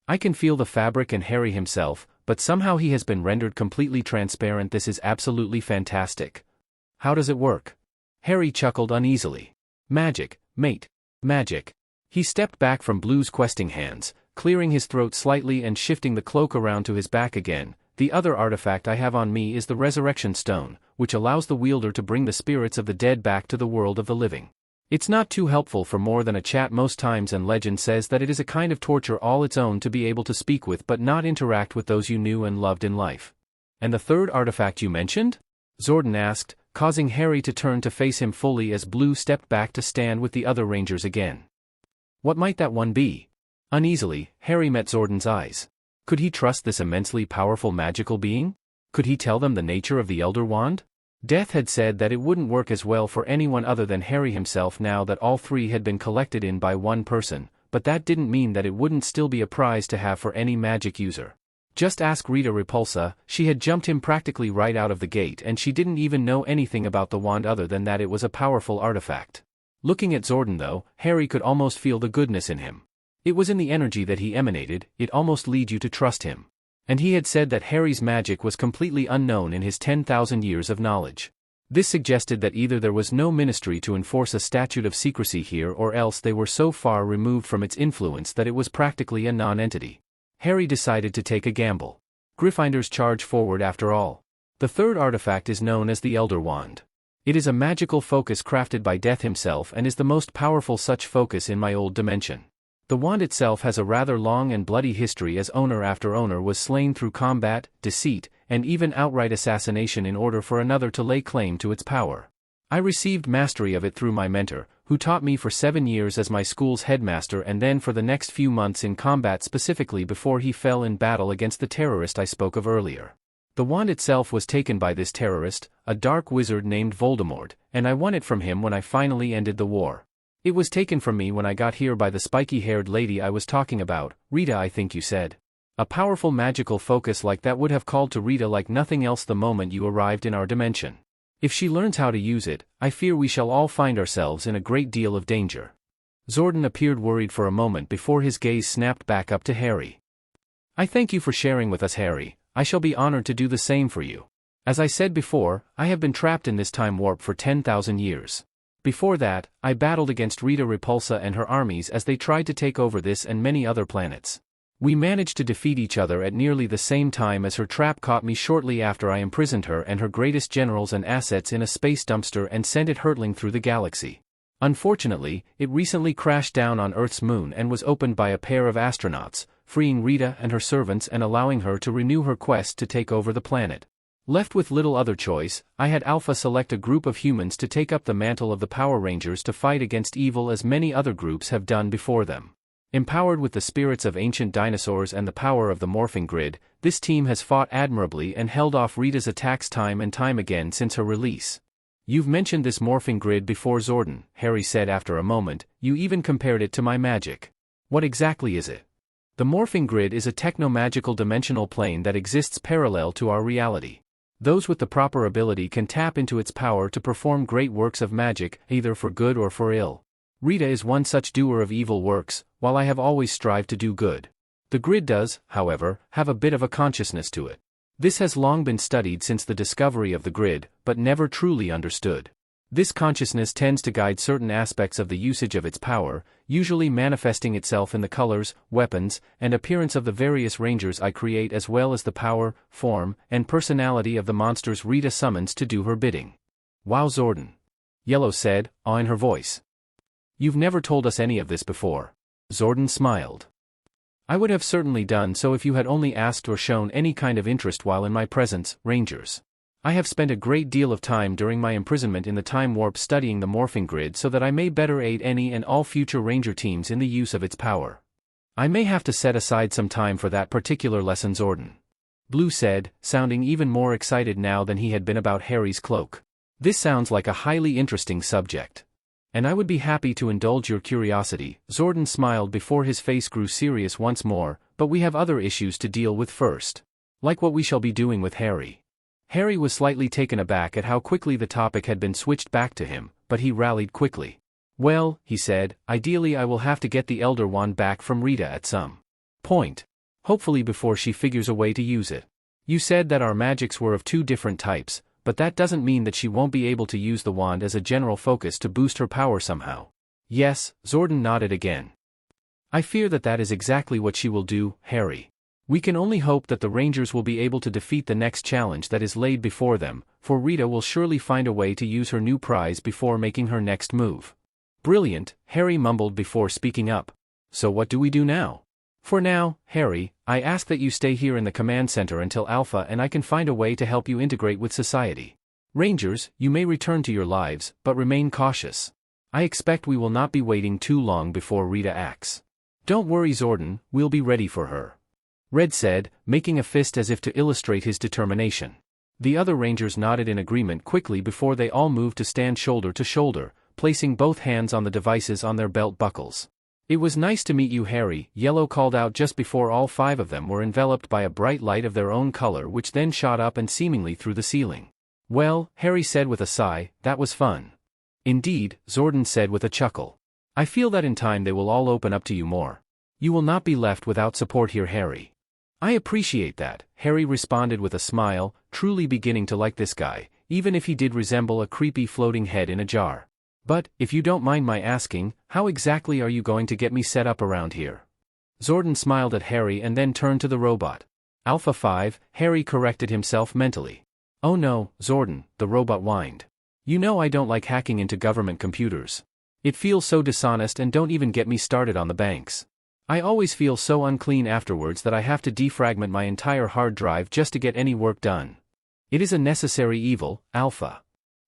I can feel the fabric and Harry himself, but somehow he has been rendered completely transparent. This is absolutely fantastic. How does it work? Harry chuckled uneasily. Magic, mate. Magic. He stepped back from Blue's questing hands, clearing his throat slightly and shifting the cloak around to his back again. The other artifact I have on me is the Resurrection Stone, which allows the wielder to bring the spirits of the dead back to the world of the living. It's not too helpful for more than a chat most times, and legend says that it is a kind of torture all its own to be able to speak with but not interact with those you knew and loved in life. And the third artifact you mentioned? Zordon asked, causing Harry to turn to face him fully as Blue stepped back to stand with the other Rangers again. What might that one be? Uneasily, Harry met Zordon's eyes. Could he trust this immensely powerful magical being? Could he tell them the nature of the Elder Wand? Death had said that it wouldn't work as well for anyone other than Harry himself now that all 3 had been collected in by one person, but that didn't mean that it wouldn't still be a prize to have for any magic user. Just ask Rita Repulsa. She had jumped him practically right out of the gate and she didn't even know anything about the wand other than that it was a powerful artifact. Looking at Zordon though, Harry could almost feel the goodness in him. It was in the energy that he emanated, it almost led you to trust him. And he had said that Harry's magic was completely unknown in his 10,000 years of knowledge. This suggested that either there was no ministry to enforce a statute of secrecy here or else they were so far removed from its influence that it was practically a non-entity. Harry decided to take a gamble. Gryffindors charge forward after all. The third artifact is known as the Elder Wand. It is a magical focus crafted by Death himself and is the most powerful such focus in my old dimension. The wand itself has a rather long and bloody history, as owner after owner was slain through combat, deceit, and even outright assassination in order for another to lay claim to its power. I received mastery of it through my mentor, who taught me for 7 years as my school's headmaster and then for the next few months in combat specifically before he fell in battle against the terrorist I spoke of earlier. The wand itself was taken by this terrorist, a dark wizard named Voldemort, and I won it from him when I finally ended the war. It was taken from me when I got here by the spiky-haired lady I was talking about, Rita I think you said. A powerful magical focus like that would have called to Rita like nothing else the moment you arrived in our dimension. If she learns how to use it, I fear we shall all find ourselves in a great deal of danger. Zordon appeared worried for a moment before his gaze snapped back up to Harry. I thank you for sharing with us, Harry. I shall be honored to do the same for you. As I said before, I have been trapped in this time warp for 10,000 years. Before that, I battled against Rita Repulsa and her armies as they tried to take over this and many other planets. We managed to defeat each other at nearly the same time as her trap caught me shortly after I imprisoned her and her greatest generals and assets in a space dumpster and sent it hurtling through the galaxy. Unfortunately, it recently crashed down on Earth's moon and was opened by a pair of astronauts, freeing Rita and her servants and allowing her to renew her quest to take over the planet. Left with little other choice, I had Alpha select a group of humans to take up the mantle of the Power Rangers to fight against evil as many other groups have done before them. Empowered with the spirits of ancient dinosaurs and the power of the morphing grid, this team has fought admirably and held off Rita's attacks time and time again since her release. You've mentioned this morphing grid before, Zordon, Harry said after a moment. You even compared it to my magic. What exactly is it? The morphing grid is a techno-magical dimensional plane that exists parallel to our reality. Those with the proper ability can tap into its power to perform great works of magic, either for good or for ill. Rita is one such doer of evil works, while I have always strived to do good. The grid does, however, have a bit of a consciousness to it. This has long been studied since the discovery of the grid, but never truly understood. This consciousness tends to guide certain aspects of the usage of its power, usually manifesting itself in the colors, weapons, and appearance of the various rangers I create as well as the power, form, and personality of the monsters Rita summons to do her bidding. Wow, Zordon. Yellow said, awe in her voice. You've never told us any of this before. Zordon smiled. I would have certainly done so if you had only asked or shown any kind of interest while in my presence, Rangers. I have spent a great deal of time during my imprisonment in the time warp studying the morphing grid so that I may better aid any and all future Ranger teams in the use of its power. I may have to set aside some time for that particular lesson, Zordon. Blue said, sounding even more excited now than he had been about Harry's cloak. This sounds like a highly interesting subject. And I would be happy to indulge your curiosity. Zordon smiled before his face grew serious once more, but we have other issues to deal with first. Like what we shall be doing with Harry. Harry was slightly taken aback at how quickly the topic had been switched back to him, but he rallied quickly. Well, he said, ideally I will have to get the Elder Wand back from Rita at some point. Hopefully before she figures a way to use it. You said that our magics were of 2 different types, but that doesn't mean that she won't be able to use the wand as a general focus to boost her power somehow. Yes, Zordon nodded again. I fear that that is exactly what she will do, Harry. We can only hope that the Rangers will be able to defeat the next challenge that is laid before them, for Rita will surely find a way to use her new prize before making her next move. Brilliant, Harry mumbled before speaking up. So what do we do now? For now, Harry, I ask that you stay here in the command center until Alpha and I can find a way to help you integrate with society. Rangers, you may return to your lives, but remain cautious. I expect we will not be waiting too long before Rita acts. Don't worry, Zordon, we'll be ready for her. Red said, making a fist as if to illustrate his determination. The other Rangers nodded in agreement quickly before they all moved to stand shoulder to shoulder, placing both hands on the devices on their belt buckles. It was nice to meet you, Harry, Yellow called out just before all 5 of them were enveloped by a bright light of their own color which then shot up and seemingly through the ceiling. Well, Harry said with a sigh, that was fun. Indeed, Zordon said with a chuckle. I feel that in time they will all open up to you more. You will not be left without support here, Harry. I appreciate that, Harry responded with a smile, truly beginning to like this guy, even if he did resemble a creepy floating head in a jar. But, if you don't mind my asking, how exactly are you going to get me set up around here? Zordon smiled at Harry and then turned to the robot. Alpha 5, Harry corrected himself mentally. Oh no, Zordon, the robot whined. You know I don't like hacking into government computers. It feels so dishonest, and don't even get me started on the banks. I always feel so unclean afterwards that I have to defragment my entire hard drive just to get any work done. It is a necessary evil, Alpha.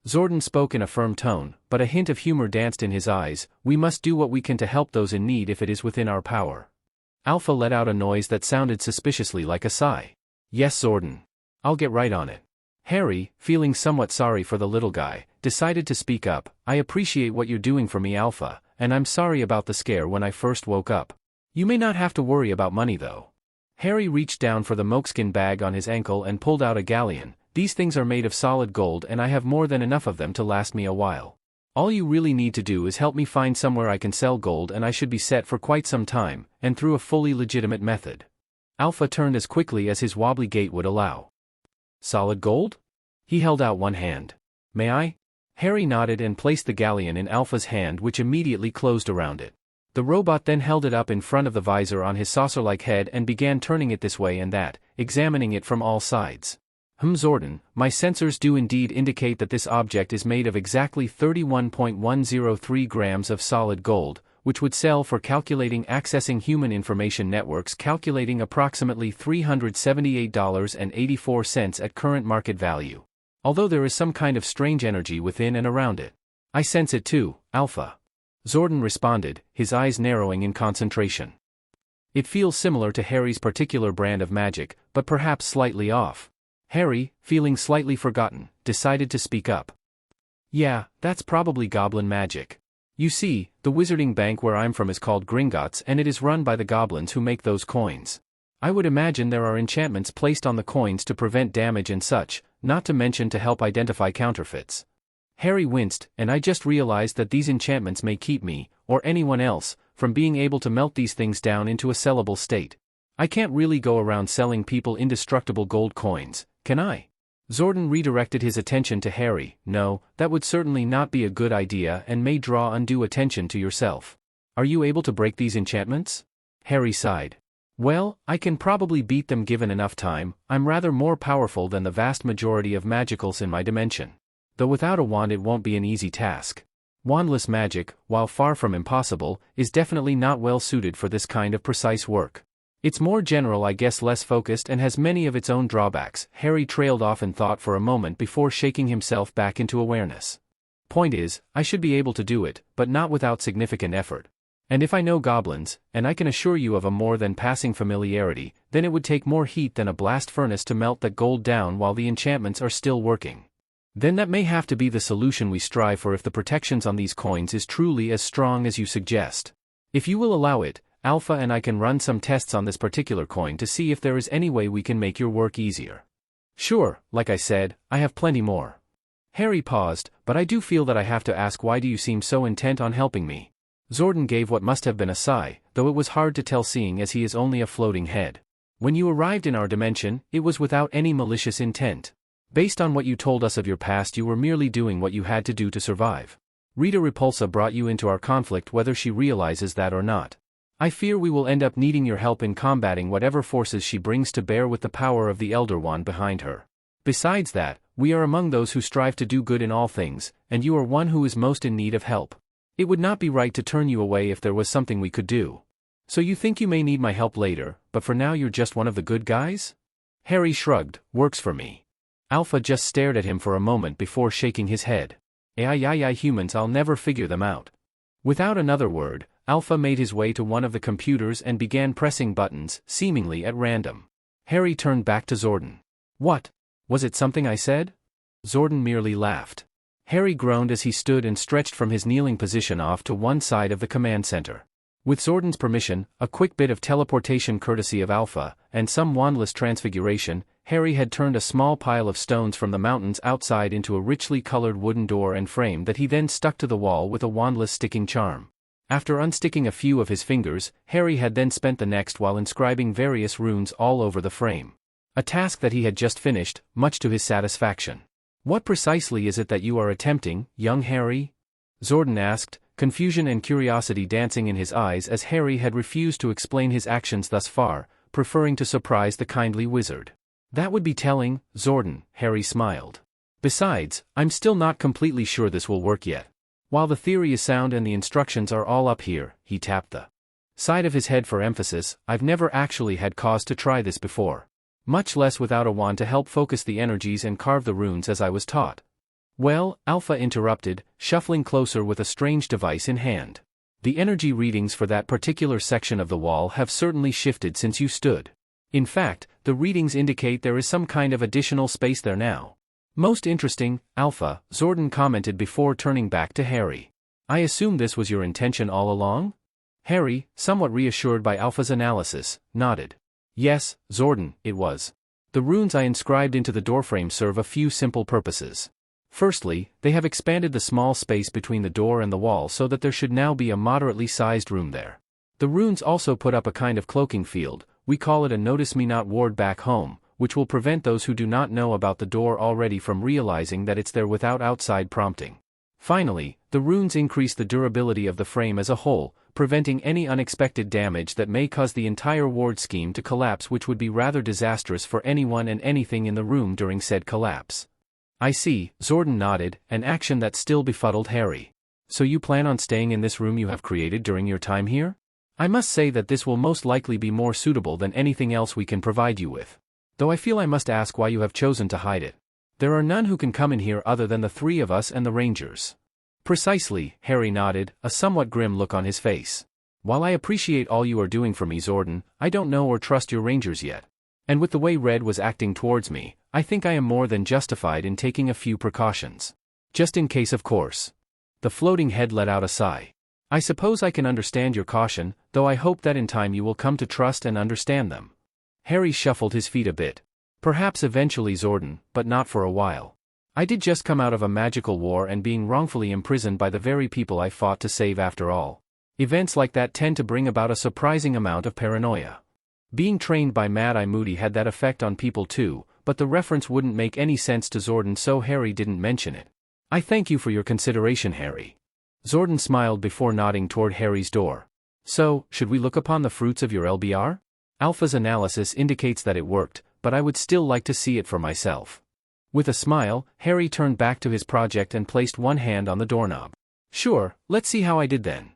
Zordon spoke in a firm tone, but a hint of humor danced in his eyes. We must do what we can to help those in need if it is within our power. Alpha let out a noise that sounded suspiciously like a sigh. Yes, Zordon. I'll get right on it. Harry, feeling somewhat sorry for the little guy, decided to speak up. I appreciate what you're doing for me, Alpha, and I'm sorry about the scare when I first woke up. You may not have to worry about money though. Harry reached down for the moleskin bag on his ankle and pulled out a galleon. These things are made of solid gold and I have more than enough of them to last me a while. All you really need to do is help me find somewhere I can sell gold and I should be set for quite some time, and through a fully legitimate method. Alpha turned as quickly as his wobbly gait would allow. Solid gold? He held out one hand. May I? Harry nodded and placed the galleon in Alpha's hand, which immediately closed around it. The robot then held it up in front of the visor on his saucer-like head and began turning it this way and that, examining it from all sides. Zordon, my sensors do indeed indicate that this object is made of exactly 31.103 grams of solid gold, which would sell for calculating accessing human information networks calculating approximately $378.84 at current market value. Although there is some kind of strange energy within and around it. I sense it too, Alpha. Zordon responded, his eyes narrowing in concentration. It feels similar to Harry's particular brand of magic, but perhaps slightly off. Harry, feeling slightly forgotten, decided to speak up. Yeah, that's probably goblin magic. You see, the wizarding bank where I'm from is called Gringotts and it is run by the goblins who make those coins. I would imagine there are enchantments placed on the coins to prevent damage and such, not to mention to help identify counterfeits. Harry winced, and I just realized that these enchantments may keep me, or anyone else, from being able to melt these things down into a sellable state. I can't really go around selling people indestructible gold coins, can I? Zordon redirected his attention to Harry. No, that would certainly not be a good idea and may draw undue attention to yourself. Are you able to break these enchantments? Harry sighed. Well, I can probably beat them given enough time. I'm rather more powerful than the vast majority of magicals in my dimension. Though without a wand it won't be an easy task. Wandless magic, while far from impossible, is definitely not well suited for this kind of precise work. It's more general, I guess, less focused and has many of its own drawbacks. Harry trailed off in thought for a moment before shaking himself back into awareness. Point is, I should be able to do it, but not without significant effort. And if I know goblins, and I can assure you of a more than passing familiarity, then it would take more heat than a blast furnace to melt that gold down while the enchantments are still working. Then that may have to be the solution we strive for if the protections on these coins is truly as strong as you suggest. If you will allow it, Alpha and I can run some tests on this particular coin to see if there is any way we can make your work easier. Sure, like I said, I have plenty more. Harry paused, but I do feel that I have to ask, why do you seem so intent on helping me? Zordon gave what must have been a sigh, though it was hard to tell seeing as he is only a floating head. When you arrived in our dimension, it was without any malicious intent. Based on what you told us of your past, you were merely doing what you had to do to survive. Rita Repulsa brought you into our conflict whether she realizes that or not. I fear we will end up needing your help in combating whatever forces she brings to bear with the power of the Elder Wand behind her. Besides that, we are among those who strive to do good in all things, and you are one who is most in need of help. It would not be right to turn you away if there was something we could do. So you think you may need my help later, but for now you're just one of the good guys? Harry shrugged. Works for me. Alpha just stared at him for a moment before shaking his head. Humans, I'll never figure them out. Without another word, Alpha made his way to one of the computers and began pressing buttons, seemingly at random. Harry turned back to Zordon. What? Was it something I said? Zordon merely laughed. Harry groaned as he stood and stretched from his kneeling position off to one side of the command center. With Zordon's permission, a quick bit of teleportation courtesy of Alpha, and some wandless transfiguration, Harry had turned a small pile of stones from the mountains outside into a richly colored wooden door and frame that he then stuck to the wall with a wandless sticking charm. After unsticking a few of his fingers, Harry had then spent the next while inscribing various runes all over the frame. A task that he had just finished, much to his satisfaction. What precisely is it that you are attempting, young Harry? Zordon asked, confusion and curiosity dancing in his eyes as Harry had refused to explain his actions thus far, preferring to surprise the kindly wizard. That would be telling, Zordon, Harry smiled. Besides, I'm still not completely sure this will work yet. While the theory is sound and the instructions are all up here, he tapped the side of his head for emphasis, I've never actually had cause to try this before. Much less without a wand to help focus the energies and carve the runes as I was taught. Well, Alpha interrupted, shuffling closer with a strange device in hand. The energy readings for that particular section of the wall have certainly shifted since you stood. In fact, the readings indicate there is some kind of additional space there now. Most interesting, Alpha, Zordon commented before turning back to Harry. I assume this was your intention all along? Harry, somewhat reassured by Alpha's analysis, nodded. Yes, Zordon, it was. The runes I inscribed into the doorframe serve a few simple purposes. Firstly, they have expanded the small space between the door and the wall so that there should now be a moderately sized room there. The runes also put up a kind of cloaking field, we call it a notice me not ward back home, which will prevent those who do not know about the door already from realizing that it's there without outside prompting. Finally, the runes increase the durability of the frame as a whole, preventing any unexpected damage that may cause the entire ward scheme to collapse, which would be rather disastrous for anyone and anything in the room during said collapse. I see, Zordon nodded, an action that still befuddled Harry. So you plan on staying in this room you have created during your time here? I must say that this will most likely be more suitable than anything else we can provide you with. Though I feel I must ask why you have chosen to hide it. There are none who can come in here other than the three of us and the Rangers. Precisely, Harry nodded, a somewhat grim look on his face. While I appreciate all you are doing for me, Zordon, I don't know or trust your Rangers yet. And with the way Red was acting towards me, I think I am more than justified in taking a few precautions. Just in case, of course. The floating head let out a sigh. I suppose I can understand your caution, though I hope that in time you will come to trust and understand them. Harry shuffled his feet a bit. Perhaps eventually, Zordon, but not for a while. I did just come out of a magical war and being wrongfully imprisoned by the very people I fought to save after all. Events like that tend to bring about a surprising amount of paranoia. Being trained by Mad Eye Moody had that effect on people too, but the reference wouldn't make any sense to Zordon, so Harry didn't mention it. I thank you for your consideration, Harry. Zordon smiled before nodding toward Harry's door. So, should we look upon the fruits of your LBR? Alpha's analysis indicates that it worked, but I would still like to see it for myself. With a smile, Harry turned back to his project and placed one hand on the doorknob. Sure, let's see how I did then.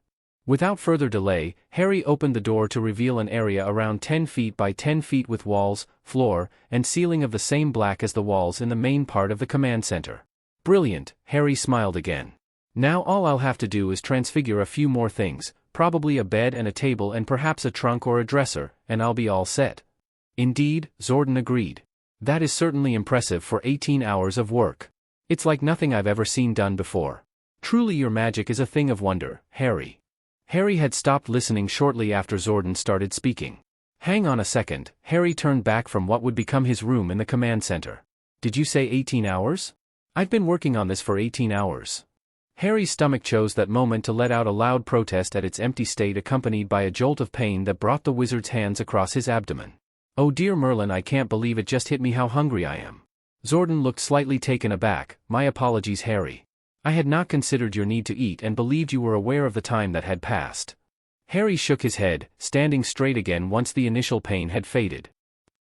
Without further delay, Harry opened the door to reveal an area around 10 feet by 10 feet with walls, floor, and ceiling of the same black as the walls in the main part of the command center. Brilliant, Harry smiled again. Now all I'll have to do is transfigure a few more things, probably a bed and a table and perhaps a trunk or a dresser, and I'll be all set. Indeed, Zordon agreed. That is certainly impressive for 18 hours of work. It's like nothing I've ever seen done before. Truly your magic is a thing of wonder, Harry. Harry had stopped listening shortly after Zordon started speaking. Hang on a second, Harry turned back from what would become his room in the command center. Did you say 18 hours? I've been working on this for 18 hours. Harry's stomach chose that moment to let out a loud protest at its empty state, accompanied by a jolt of pain that brought the wizard's hands across his abdomen. Oh dear Merlin, I can't believe it just hit me how hungry I am. Zordon looked slightly taken aback. My apologies, Harry. I had not considered your need to eat and believed you were aware of the time that had passed. Harry shook his head, standing straight again once the initial pain had faded.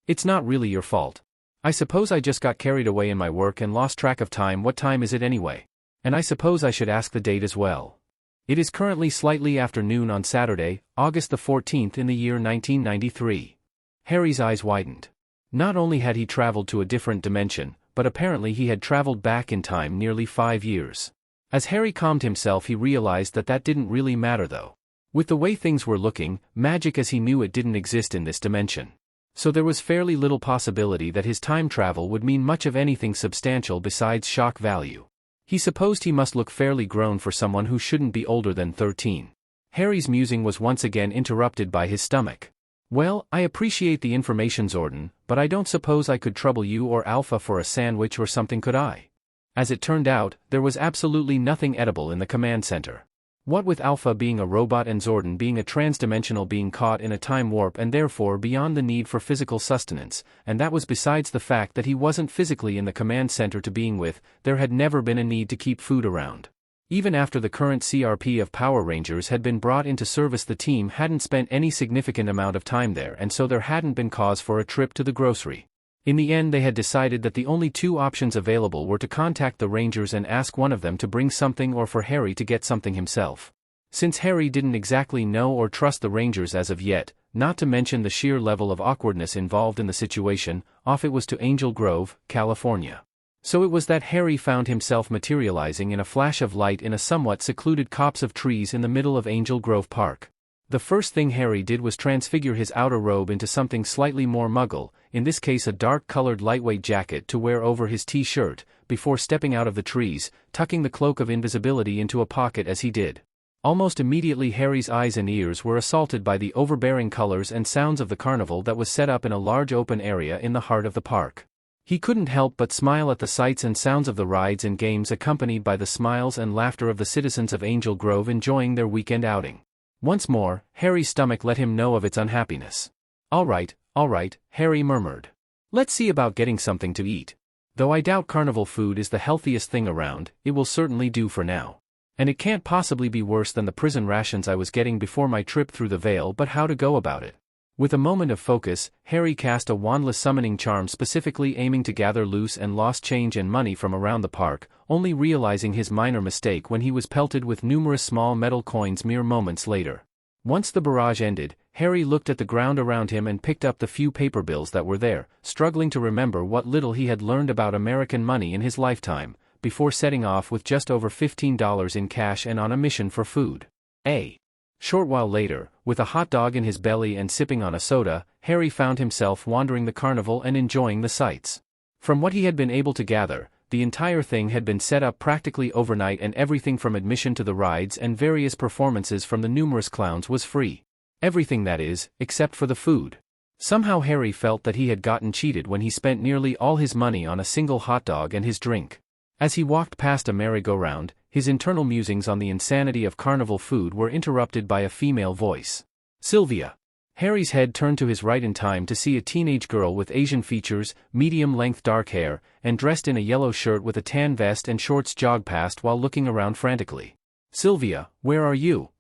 It's not really your fault. I suppose I just got carried away in my work and lost track of time. What time is it anyway? And I suppose I should ask the date as well. It is currently slightly after noon on Saturday, August the 14th in the year 1993. Harry's eyes widened. Not only had he traveled to a different dimension, but apparently he had traveled back in time nearly 5 years. As Harry calmed himself, he realized that that didn't really matter though. With the way things were looking, magic as he knew it didn't exist in this dimension. So there was fairly little possibility that his time travel would mean much of anything substantial besides shock value. He supposed he must look fairly grown for someone who shouldn't be older than 13. Harry's musing was once again interrupted by his stomach. Well, I appreciate the information, Zordon, but I don't suppose I could trouble you or Alpha for a sandwich or something, could I? As it turned out, there was absolutely nothing edible in the command center. What with Alpha being a robot and Zordon being a trans-dimensional being caught in a time warp and therefore beyond the need for physical sustenance, and that was besides the fact that he wasn't physically in the command center to being with, there had never been a need to keep food around. Even after the current CRP of Power Rangers had been brought into service, the team hadn't spent any significant amount of time there, and so there hadn't been cause for a trip to the grocery. In the end, they had decided that the only two options available were to contact the Rangers and ask one of them to bring something or for Harry to get something himself. Since Harry didn't exactly know or trust the Rangers as of yet, not to mention the sheer level of awkwardness involved in the situation, off it was to Angel Grove, California. So it was that Harry found himself materializing in a flash of light in a somewhat secluded copse of trees in the middle of Angel Grove Park. The first thing Harry did was transfigure his outer robe into something slightly more muggle, in this case a dark-colored lightweight jacket to wear over his t-shirt, before stepping out of the trees, tucking the cloak of invisibility into a pocket as he did. Almost immediately Harry's eyes and ears were assaulted by the overbearing colors and sounds of the carnival that was set up in a large open area in the heart of the park. He couldn't help but smile at the sights and sounds of the rides and games accompanied by the smiles and laughter of the citizens of Angel Grove enjoying their weekend outing. Once more, Harry's stomach let him know of its unhappiness. All right, Harry murmured. Let's see about getting something to eat. Though I doubt carnival food is the healthiest thing around, it will certainly do for now. And it can't possibly be worse than the prison rations I was getting before my trip through the Veil, but how to go about it? With a moment of focus, Harry cast a wandless summoning charm specifically aiming to gather loose and lost change and money from around the park, only realizing his minor mistake when he was pelted with numerous small metal coins mere moments later. Once the barrage ended, Harry looked at the ground around him and picked up the few paper bills that were there, struggling to remember what little he had learned about American money in his lifetime, before setting off with just over $15 in cash and on a mission for food. A short while later, with a hot dog in his belly and sipping on a soda, Harry found himself wandering the carnival and enjoying the sights. From what he had been able to gather, the entire thing had been set up practically overnight and everything from admission to the rides and various performances from the numerous clowns was free. Everything, that is, except for the food. Somehow Harry felt that he had gotten cheated when he spent nearly all his money on a single hot dog and his drink. As he walked past a merry-go-round, his internal musings on the insanity of carnival food were interrupted by a female voice. Sylvia. Harry's head turned to his right in time to see a teenage girl with Asian features, medium-length dark hair, and dressed in a yellow shirt with a tan vest and shorts jog past while looking around frantically. Sylvia, where are you?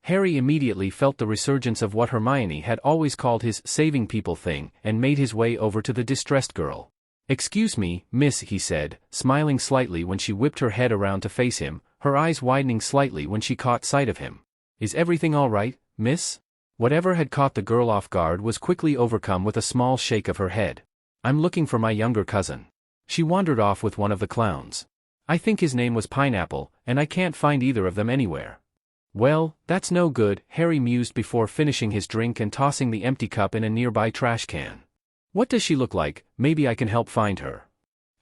Harry immediately felt the resurgence of what Hermione had always called his saving people thing and made his way over to the distressed girl. Excuse me, miss, he said, smiling slightly when she whipped her head around to face him, her eyes widening slightly when she caught sight of him. Is everything all right, miss? Whatever had caught the girl off guard was quickly overcome with a small shake of her head. I'm looking for my younger cousin. She wandered off with one of the clowns. I think his name was Pineapple, and I can't find either of them anywhere. Well, that's no good, Harry mused before finishing his drink and tossing the empty cup in a nearby trash can. What does she look like? Maybe I can help find her.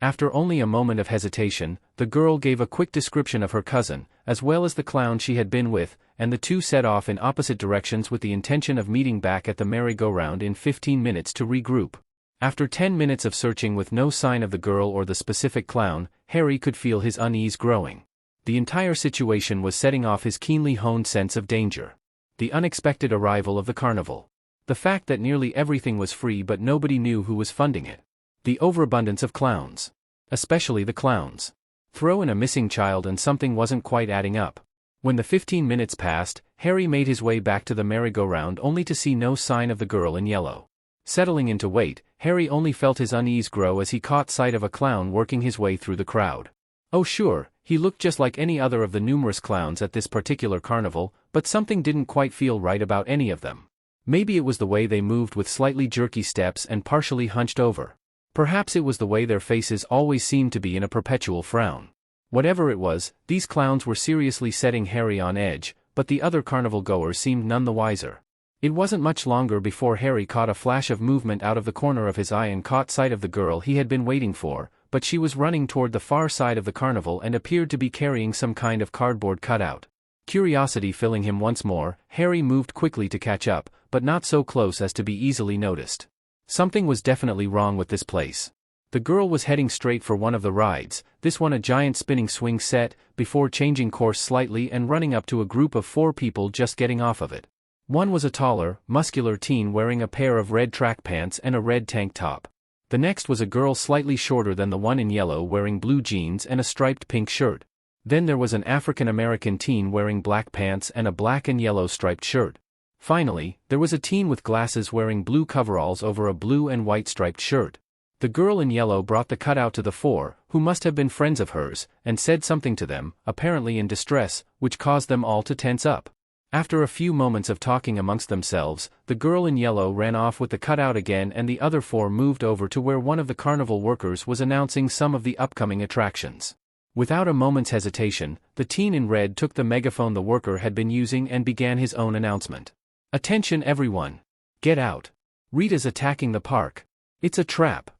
After only a moment of hesitation, the girl gave a quick description of her cousin, as well as the clown she had been with, and the two set off in opposite directions with the intention of meeting back at the merry-go-round in 15 minutes to regroup. After 10 minutes of searching with no sign of the girl or the specific clown, Harry could feel his unease growing. The entire situation was setting off his keenly honed sense of danger. The unexpected arrival of the carnival. The fact that nearly everything was free but nobody knew who was funding it. The overabundance of clowns. Especially the clowns. Throw in a missing child and something wasn't quite adding up. When the 15 minutes passed, Harry made his way back to the merry-go-round only to see no sign of the girl in yellow. Settling into wait, Harry only felt his unease grow as he caught sight of a clown working his way through the crowd. Oh sure, he looked just like any other of the numerous clowns at this particular carnival, but something didn't quite feel right about any of them. Maybe it was the way they moved with slightly jerky steps and partially hunched over. Perhaps it was the way their faces always seemed to be in a perpetual frown. Whatever it was, these clowns were seriously setting Harry on edge, but the other carnival goers seemed none the wiser. It wasn't much longer before Harry caught a flash of movement out of the corner of his eye and caught sight of the girl he had been waiting for, but she was running toward the far side of the carnival and appeared to be carrying some kind of cardboard cutout. Curiosity filling him once more, Harry moved quickly to catch up, but not so close as to be easily noticed. Something was definitely wrong with this place. The girl was heading straight for one of the rides, this one a giant spinning swing set, before changing course slightly and running up to a group of 4 people just getting off of it. One was a taller, muscular teen wearing a pair of red track pants and a red tank top. The next was a girl slightly shorter than the one in yellow wearing blue jeans and a striped pink shirt. Then there was an African-American teen wearing black pants and a black and yellow striped shirt. Finally, there was a teen with glasses wearing blue coveralls over a blue and white striped shirt. The girl in yellow brought the cutout to the 4, who must have been friends of hers, and said something to them, apparently in distress, which caused them all to tense up. After a few moments of talking amongst themselves, the girl in yellow ran off with the cutout again and the other four moved over to where one of the carnival workers was announcing some of the upcoming attractions. Without a moment's hesitation, the teen in red took the megaphone the worker had been using and began his own announcement. "Attention everyone! Get out! Rita's attacking the park. It's a trap."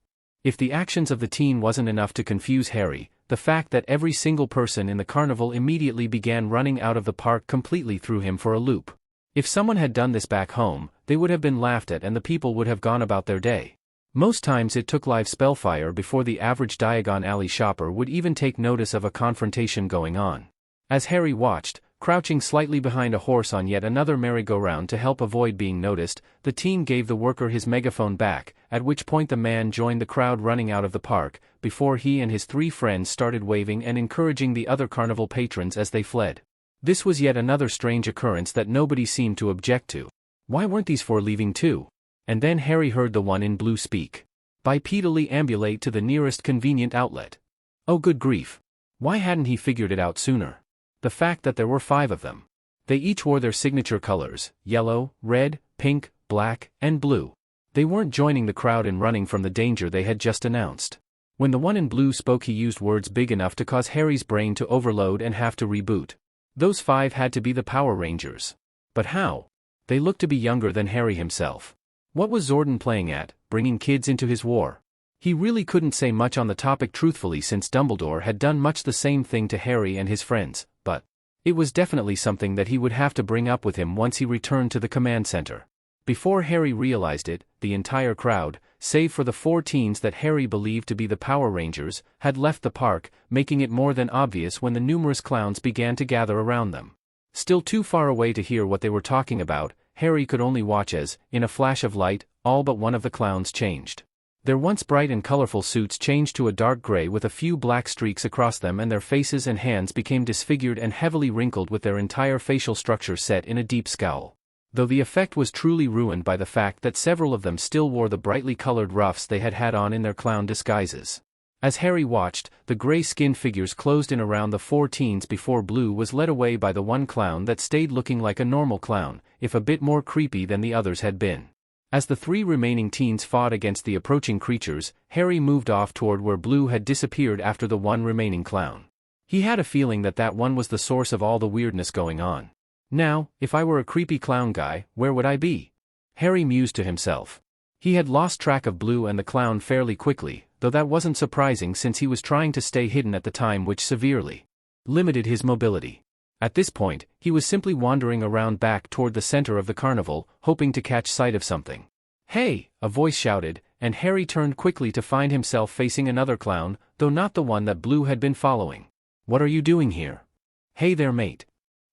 If the actions of the teen wasn't enough to confuse Harry, the fact that every single person in the carnival immediately began running out of the park completely threw him for a loop. If someone had done this back home, they would have been laughed at and the people would have gone about their day. Most times it took live spellfire before the average Diagon Alley shopper would even take notice of a confrontation going on. As Harry watched, crouching slightly behind a horse on yet another merry-go-round to help avoid being noticed, the teen gave the worker his megaphone back, at which point the man joined the crowd running out of the park, before he and his three friends started waving and encouraging the other carnival patrons as they fled. This was yet another strange occurrence that nobody seemed to object to. Why weren't these four leaving too? And then Harry heard the one in blue speak. Bipedally ambulate to the nearest convenient outlet. Oh good grief. Why hadn't he figured it out sooner? The fact that there were 5 of them. They each wore their signature colors, yellow, red, pink, black, and blue. They weren't joining the crowd in running from the danger they had just announced. When the one in blue spoke he used words big enough to cause Harry's brain to overload and have to reboot. Those 5 had to be the Power Rangers. But how? They looked to be younger than Harry himself. What was Zordon playing at, bringing kids into his war? He really couldn't say much on the topic truthfully since Dumbledore had done much the same thing to Harry and his friends, but it was definitely something that he would have to bring up with him once he returned to the command center. Before Harry realized it, the entire crowd, save for the 4 teens that Harry believed to be the Power Rangers, had left the park, making it more than obvious when the numerous clowns began to gather around them. Still too far away to hear what they were talking about, Harry could only watch as, in a flash of light, all but one of the clowns changed. Their once bright and colorful suits changed to a dark gray with a few black streaks across them, and their faces and hands became disfigured and heavily wrinkled with their entire facial structure set in a deep scowl. Though the effect was truly ruined by the fact that several of them still wore the brightly colored ruffs they had had on in their clown disguises. As Harry watched, the gray-skinned figures closed in around the 4 teens before Blue was led away by the one clown that stayed looking like a normal clown, if a bit more creepy than the others had been. As the 3 remaining teens fought against the approaching creatures, Harry moved off toward where Blue had disappeared after the one remaining clown. He had a feeling that that one was the source of all the weirdness going on. Now, if I were a creepy clown guy, where would I be? Harry mused to himself. He had lost track of Blue and the clown fairly quickly, though that wasn't surprising since he was trying to stay hidden at the time, which severely limited his mobility. At this point, he was simply wandering around back toward the center of the carnival, hoping to catch sight of something. "Hey!" a voice shouted, and Harry turned quickly to find himself facing another clown, though not the one that Blue had been following. "What are you doing here?" "Hey there, mate."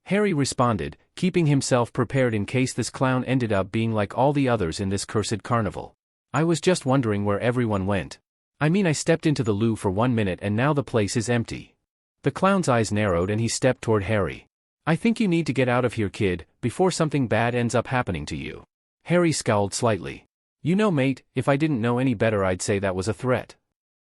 Harry responded, keeping himself prepared in case this clown ended up being like all the others in this cursed carnival. "I was just wondering where everyone went. I mean, I stepped into the loo for 1 minute and now the place is empty." The clown's eyes narrowed and he stepped toward Harry. "I think you need to get out of here, kid, before something bad ends up happening to you." Harry scowled slightly. "You know, mate, if I didn't know any better I'd say that was a threat."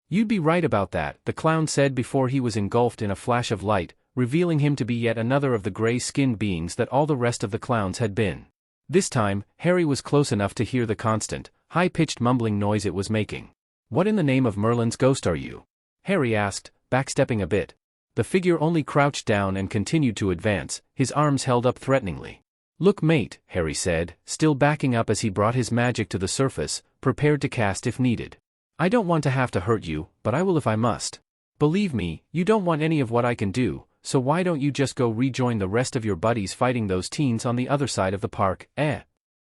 "You'd be right about that," the clown said before he was engulfed in a flash of light, revealing him to be yet another of the gray-skinned beings that all the rest of the clowns had been. This time, Harry was close enough to hear the constant, high-pitched mumbling noise it was making. "What in the name of Merlin's ghost are you?" Harry asked, backstepping a bit. The figure only crouched down and continued to advance, his arms held up threateningly. "Look, mate," Harry said, still backing up as he brought his magic to the surface, prepared to cast if needed. "I don't want to have to hurt you, but I will if I must. Believe me, you don't want any of what I can do, so why don't you just go rejoin the rest of your buddies fighting those teens on the other side of the park, eh?"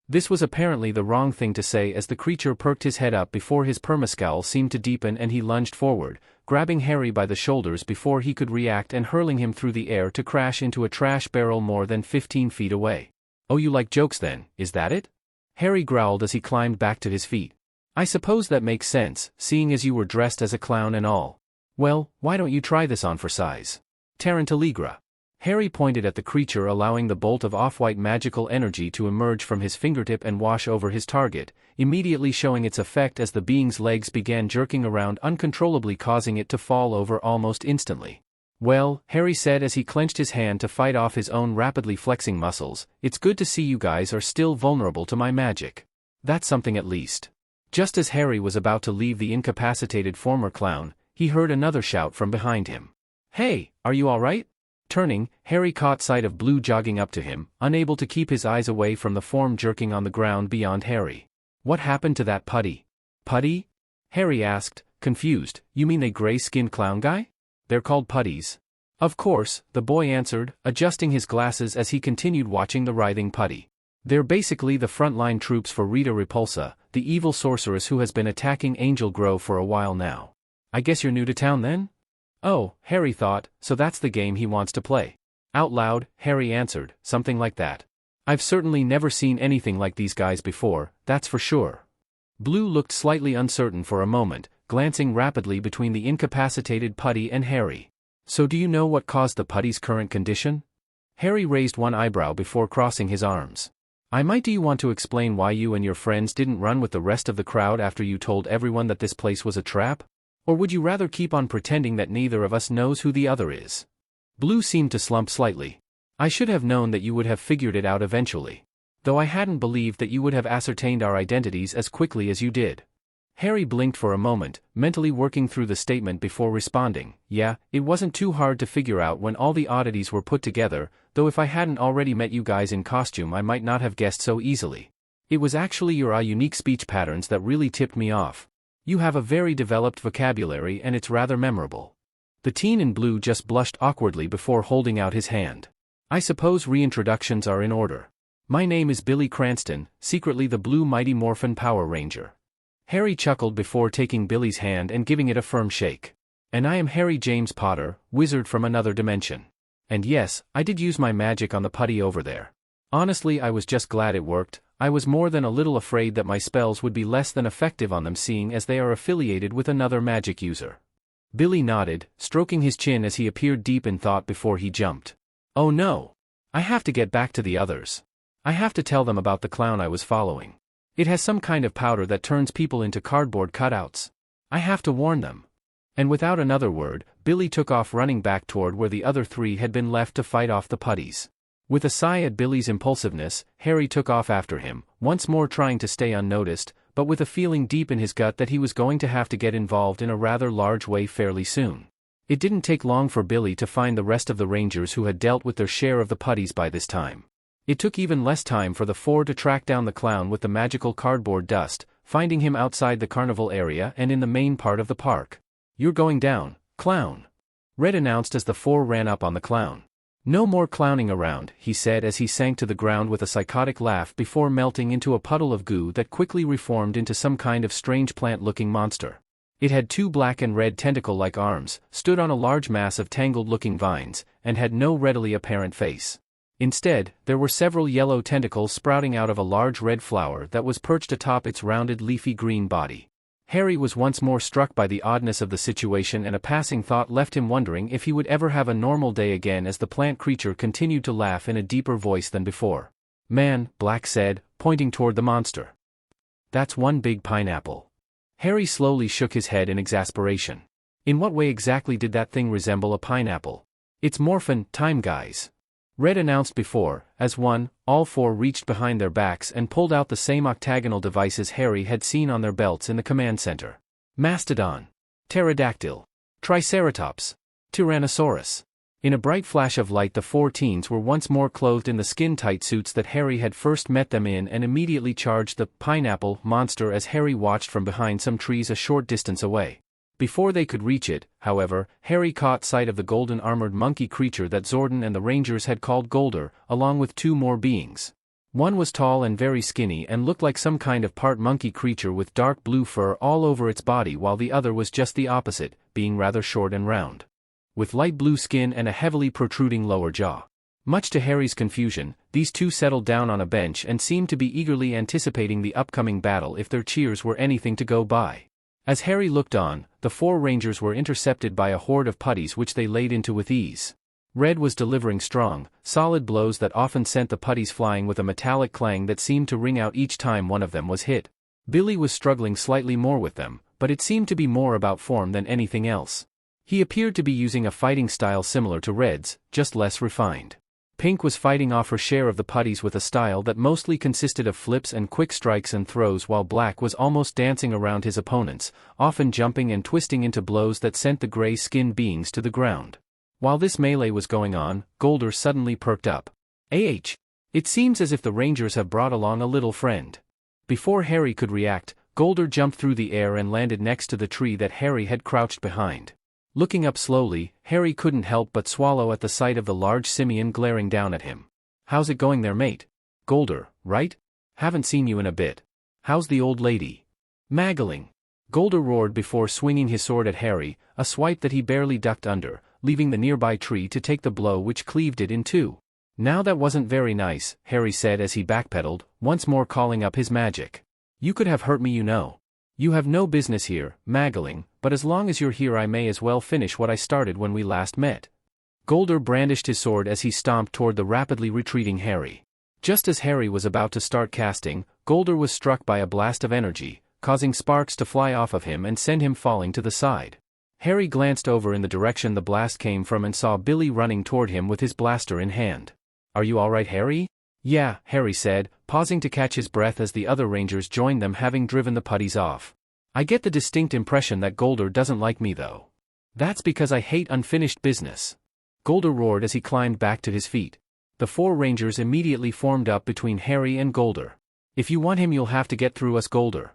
This was apparently the wrong thing to say as the creature perked his head up before his permascowl seemed to deepen and he lunged forward, grabbing Harry by the shoulders before he could react and hurling him through the air to crash into a trash barrel more than 15 feet away. "Oh, you like jokes then, is that it?" Harry growled as he climbed back to his feet. "I suppose that makes sense, seeing as you were dressed as a clown and all. Well, why don't you try this on for size?" "Tarantaligra." Harry pointed at the creature, allowing the bolt of off-white magical energy to emerge from his fingertip and wash over his target, immediately showing its effect as the being's legs began jerking around uncontrollably, causing it to fall over almost instantly. Well, Harry said as he clenched his hand to fight off his own rapidly flexing muscles, it's good to see you guys are still vulnerable to my magic. That's something at least. Just as Harry was about to leave the incapacitated former clown, he heard another shout from behind him. Hey, are you alright? Turning, Harry caught sight of Blue jogging up to him, unable to keep his eyes away from the form jerking on the ground beyond Harry. What happened to that putty? Putty? Harry asked, confused. You mean a gray-skinned clown guy? They're called putties. Of course, the boy answered, adjusting his glasses as he continued watching the writhing putty. They're basically the frontline troops for Rita Repulsa, the evil sorceress who has been attacking Angel Grove for a while now. I guess you're new to town then? Oh, Harry thought, so that's the game he wants to play. Out loud, Harry answered, something like that. I've certainly never seen anything like these guys before, that's for sure. Blue looked slightly uncertain for a moment, glancing rapidly between the incapacitated putty and Harry. So do you know what caused the putty's current condition? Harry raised one eyebrow before crossing his arms. Do you want to explain why you and your friends didn't run with the rest of the crowd after you told everyone that this place was a trap? Or would you rather keep on pretending that neither of us knows who the other is? Blue seemed to slump slightly. I should have known that you would have figured it out eventually. Though I hadn't believed that you would have ascertained our identities as quickly as you did. Harry blinked for a moment, mentally working through the statement before responding. Yeah, it wasn't too hard to figure out when all the oddities were put together, though if I hadn't already met you guys in costume I might not have guessed so easily. It was actually your unique speech patterns that really tipped me off. You have a very developed vocabulary and it's rather memorable. The teen in blue just blushed awkwardly before holding out his hand. I suppose reintroductions are in order. My name is Billy Cranston, secretly the Blue Mighty Morphin Power Ranger. Harry chuckled before taking Billy's hand and giving it a firm shake. And I am Harry James Potter, wizard from another dimension. And yes, I did use my magic on the putty over there. Honestly, I was just glad it worked. I was more than a little afraid that my spells would be less than effective on them seeing as they are affiliated with another magic user. Billy nodded, stroking his chin as he appeared deep in thought before he jumped. Oh no! I have to get back to the others. I have to tell them about the clown I was following. It has some kind of powder that turns people into cardboard cutouts. I have to warn them. And without another word, Billy took off running back toward where the other three had been left to fight off the putties. With a sigh at Billy's impulsiveness, Harry took off after him, once more trying to stay unnoticed, but with a feeling deep in his gut that he was going to have to get involved in a rather large way fairly soon. It didn't take long for Billy to find the rest of the Rangers who had dealt with their share of the putties by this time. It took even less time for the four to track down the clown with the magical cardboard dust, finding him outside the carnival area and in the main part of the park. You're going down, clown. Red announced as the four ran up on the clown. No more clowning around, he said as he sank to the ground with a psychotic laugh before melting into a puddle of goo that quickly reformed into some kind of strange plant-looking monster. It had two black and red tentacle-like arms, stood on a large mass of tangled-looking vines, and had no readily apparent face. Instead, there were several yellow tentacles sprouting out of a large red flower that was perched atop its rounded leafy green body. Harry was once more struck by the oddness of the situation and a passing thought left him wondering if he would ever have a normal day again as the plant creature continued to laugh in a deeper voice than before. Man, Black said, pointing toward the monster. That's one big pineapple. Harry slowly shook his head in exasperation. In what way exactly did that thing resemble a pineapple? It's morphin' time, guys. Red announced before, as all four reached behind their backs and pulled out the same octagonal devices Harry had seen on their belts in the command center. Mastodon. Pterodactyl. Triceratops. Tyrannosaurus. In a bright flash of light the four teens were once more clothed in the skin-tight suits that Harry had first met them in and immediately charged the pineapple monster as Harry watched from behind some trees a short distance away. Before they could reach it, however, Harry caught sight of the golden-armored monkey creature that Zordon and the Rangers had called Golder, along with two more beings. One was tall and very skinny and looked like some kind of part monkey creature with dark blue fur all over its body, while the other was just the opposite, being rather short and round, with light blue skin and a heavily protruding lower jaw. Much to Harry's confusion, these two settled down on a bench and seemed to be eagerly anticipating the upcoming battle if their cheers were anything to go by. As Harry looked on, the four Rangers were intercepted by a horde of putties which they laid into with ease. Red was delivering strong, solid blows that often sent the putties flying with a metallic clang that seemed to ring out each time one of them was hit. Billy was struggling slightly more with them, but it seemed to be more about form than anything else. He appeared to be using a fighting style similar to Red's, just less refined. Pink was fighting off her share of the putties with a style that mostly consisted of flips and quick strikes and throws, while Black was almost dancing around his opponents, often jumping and twisting into blows that sent the gray-skinned beings to the ground. While this melee was going on, Golder suddenly perked up. It seems as if the Rangers have brought along a little friend. Before Harry could react, Golder jumped through the air and landed next to the tree that Harry had crouched behind. Looking up slowly, Harry couldn't help but swallow at the sight of the large simian glaring down at him. "How's it going there, mate? Golder, right? Haven't seen you in a bit. How's the old lady?" "Maggling," Golder roared before swinging his sword at Harry, a swipe that he barely ducked under, leaving the nearby tree to take the blow which cleaved it in two. "Now that wasn't very nice," Harry said as he backpedaled, once more calling up his magic. "You could have hurt me, you know. You have no business here, Maggling, but as long as you're here I may as well finish what I started when we last met." Golder brandished his sword as he stomped toward the rapidly retreating Harry. Just as Harry was about to start casting, Golder was struck by a blast of energy, causing sparks to fly off of him and send him falling to the side. Harry glanced over in the direction the blast came from and saw Billy running toward him with his blaster in hand. "Are you all right, Harry?" "Yeah," Harry said, pausing to catch his breath as the other Rangers joined them, having driven the putties off. "I get the distinct impression that Golder doesn't like me though." "That's because I hate unfinished business," Golder roared as he climbed back to his feet. The four Rangers immediately formed up between Harry and Golder. "If you want him you'll have to get through us, Golder,"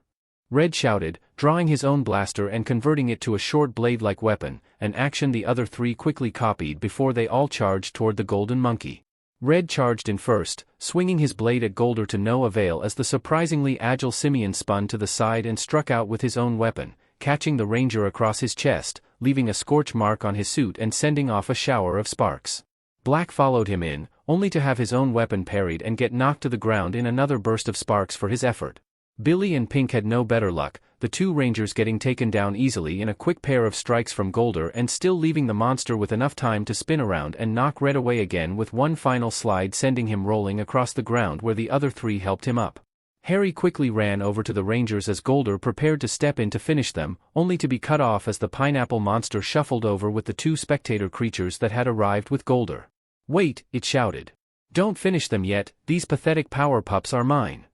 Red shouted, drawing his own blaster and converting it to a short blade-like weapon, an action the other three quickly copied before they all charged toward the golden monkey. Red charged in first, swinging his blade at Golder to no avail as the surprisingly agile simian spun to the side and struck out with his own weapon, catching the Ranger across his chest, leaving a scorch mark on his suit and sending off a shower of sparks. Black followed him in, only to have his own weapon parried and get knocked to the ground in another burst of sparks for his effort. Billy and Pink had no better luck, the two Rangers getting taken down easily in a quick pair of strikes from Golder and still leaving the monster with enough time to spin around and knock Red away again with one final slide, sending him rolling across the ground where the other three helped him up. Harry quickly ran over to the Rangers as Golder prepared to step in to finish them, only to be cut off as the pineapple monster shuffled over with the two spectator creatures that had arrived with Golder. "Wait," it shouted. "Don't finish them yet, these pathetic power pups are mine."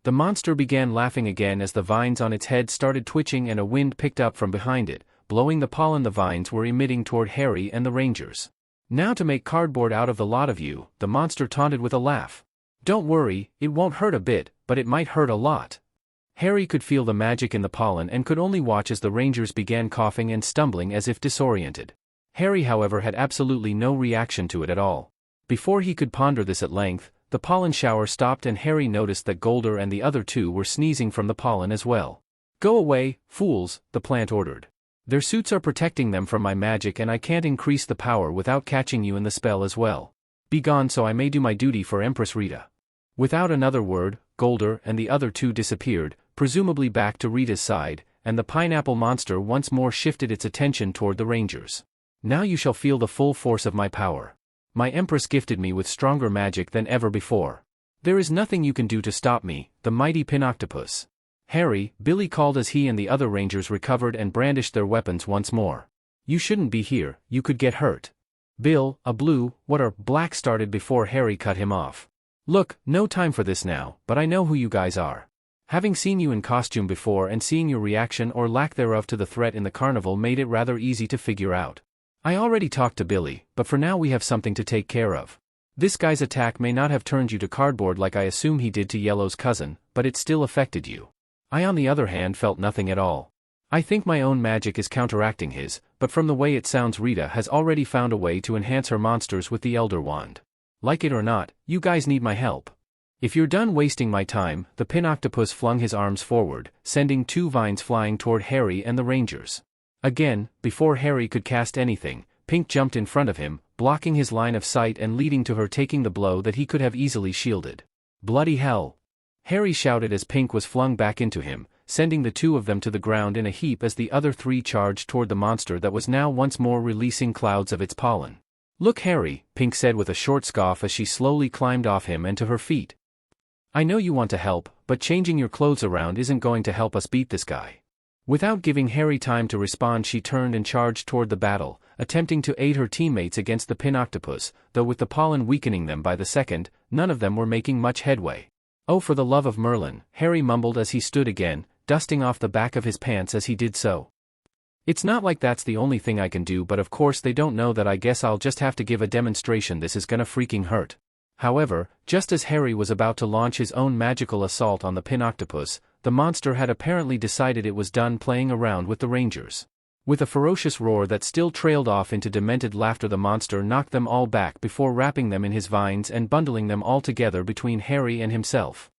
The monster began laughing again as the vines on its head started twitching and a wind picked up from behind it, blowing the pollen the vines were emitting toward Harry and the Rangers. "Now to make cardboard out of the lot of you," the monster taunted with a laugh. "Don't worry, it won't hurt a bit, but it might hurt a lot." Harry could feel the magic in the pollen and could only watch as the Rangers began coughing and stumbling as if disoriented. Harry, however, had absolutely no reaction to it at all. Before he could ponder this at length, the pollen shower stopped and Harry noticed that Golder and the other two were sneezing from the pollen as well. "Go away, fools," the plant ordered. "Their suits are protecting them from my magic and I can't increase the power without catching you in the spell as well. Be gone so I may do my duty for Empress Rita." Without another word, Golder and the other two disappeared, presumably back to Rita's side, and the pineapple monster once more shifted its attention toward the Rangers. "Now you shall feel the full force of my power. My Empress gifted me with stronger magic than ever before. There is nothing you can do to stop me, the mighty Pinoctopus." "Harry," Billy called as he and the other Rangers recovered and brandished their weapons once more. "You shouldn't be here, you could get hurt." "Bill, a blue, what are," Black started before Harry cut him off. "Look, no time for this now, but I know who you guys are. Having seen you in costume before and seeing your reaction or lack thereof to the threat in the carnival made it rather easy to figure out. I already talked to Billy, but for now we have something to take care of. This guy's attack may not have turned you to cardboard like I assume he did to Yellow's cousin, but it still affected you. I on the other hand felt nothing at all. I think my own magic is counteracting his, but from the way it sounds Rita has already found a way to enhance her monsters with the Elder Wand. Like it or not, you guys need my help. If you're done wasting my time," the Pinoctopus flung his arms forward, sending two vines flying toward Harry and the Rangers. Again, before Harry could cast anything, Pink jumped in front of him, blocking his line of sight and leading to her taking the blow that he could have easily shielded. "Bloody hell!" Harry shouted as Pink was flung back into him, sending the two of them to the ground in a heap as the other three charged toward the monster that was now once more releasing clouds of its pollen. "Look, Harry," Pink said with a short scoff as she slowly climbed off him and to her feet. "I know you want to help, but changing your clothes around isn't going to help us beat this guy. Without giving Harry time to respond, she turned and charged toward the battle, attempting to aid her teammates against the Pinoctopus, though with the pollen weakening them by the second, none of them were making much headway. "Oh, for the love of Merlin," Harry mumbled as he stood again, dusting off the back of his pants as he did so. "It's not like that's the only thing I can do, but of course they don't know that. I guess I'll just have to give a demonstration. This is gonna freaking hurt." However, just as Harry was about to launch his own magical assault on the Pinoctopus, the monster had apparently decided it was done playing around with the Rangers. With a ferocious roar that still trailed off into demented laughter, the monster knocked them all back before wrapping them in his vines and bundling them all together between Harry and himself.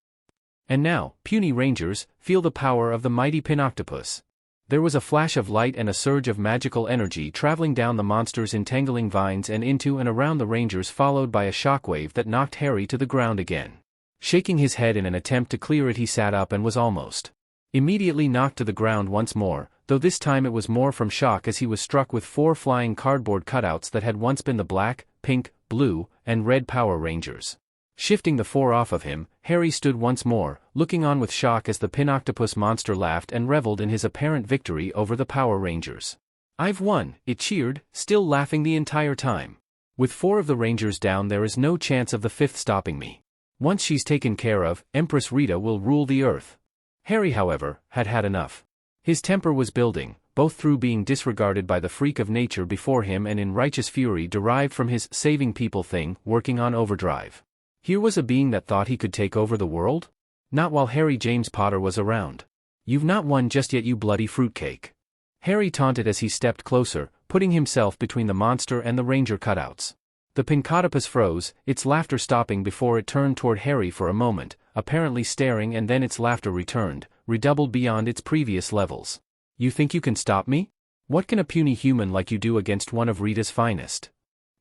And now, puny Rangers, feel the power of the mighty Pinoctopus. There was a flash of light and a surge of magical energy traveling down the monster's entangling vines and into and around the Rangers, followed by a shockwave that knocked Harry to the ground again. Shaking his head in an attempt to clear it, he sat up and was almost immediately knocked to the ground once more, though this time it was more from shock as he was struck with 4 flying cardboard cutouts that had once been the black, pink, blue, and red Power Rangers. Shifting the 4 off of him, Harry stood once more, looking on with shock as the Pinoctopus monster laughed and reveled in his apparent victory over the Power Rangers. "I've won," it cheered, still laughing the entire time. "With 4 of the Rangers down, there is no chance of the 5th stopping me. Once she's taken care of, Empress Rita will rule the earth." Harry, however, had had enough. His temper was building, both through being disregarded by the freak of nature before him and in righteous fury derived from his saving people thing working on overdrive. Here was a being that thought he could take over the world? Not while Harry James Potter was around. "You've not won just yet, you bloody fruitcake," Harry taunted as he stepped closer, putting himself between the monster and the Ranger cutouts. The Pinoctopus froze, its laughter stopping before it turned toward Harry for a moment, apparently staring, and then its laughter returned, redoubled beyond its previous levels. "You think you can stop me? What can a puny human like you do against one of Rita's finest?"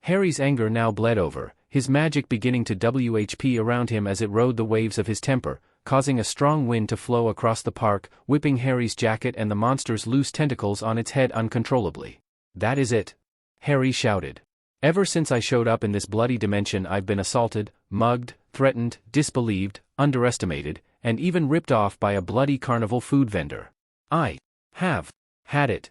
Harry's anger now bled over, his magic beginning to WHP around him as it rode the waves of his temper, causing a strong wind to flow across the park, whipping Harry's jacket and the monster's loose tentacles on its head uncontrollably. "That is it," Harry shouted. "Ever since I showed up in this bloody dimension, I've been assaulted, mugged, threatened, disbelieved, underestimated, and even ripped off by a bloody carnival food vendor. I have had it."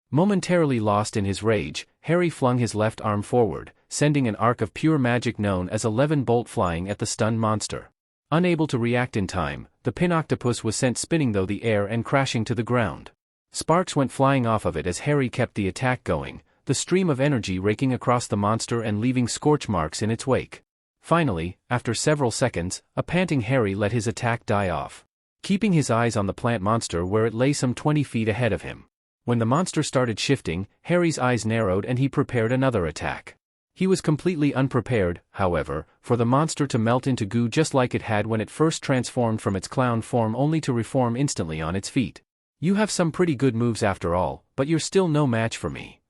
Momentarily lost in his rage, Harry flung his left arm forward, sending an arc of pure magic known as 11-bolt flying at the stunned monster. Unable to react in time, the Pinoctopus was sent spinning through the air and crashing to the ground. Sparks went flying off of it as Harry kept the attack going, the stream of energy raking across the monster and leaving scorch marks in its wake. Finally, after several seconds, a panting Harry let his attack die off, keeping his eyes on the plant monster where it lay some 20 feet ahead of him. When the monster started shifting, Harry's eyes narrowed and he prepared another attack. He was completely unprepared, however, for the monster to melt into goo just like it had when it first transformed from its clown form, only to reform instantly on its feet. "You have some pretty good moves after all, but you're still no match for me."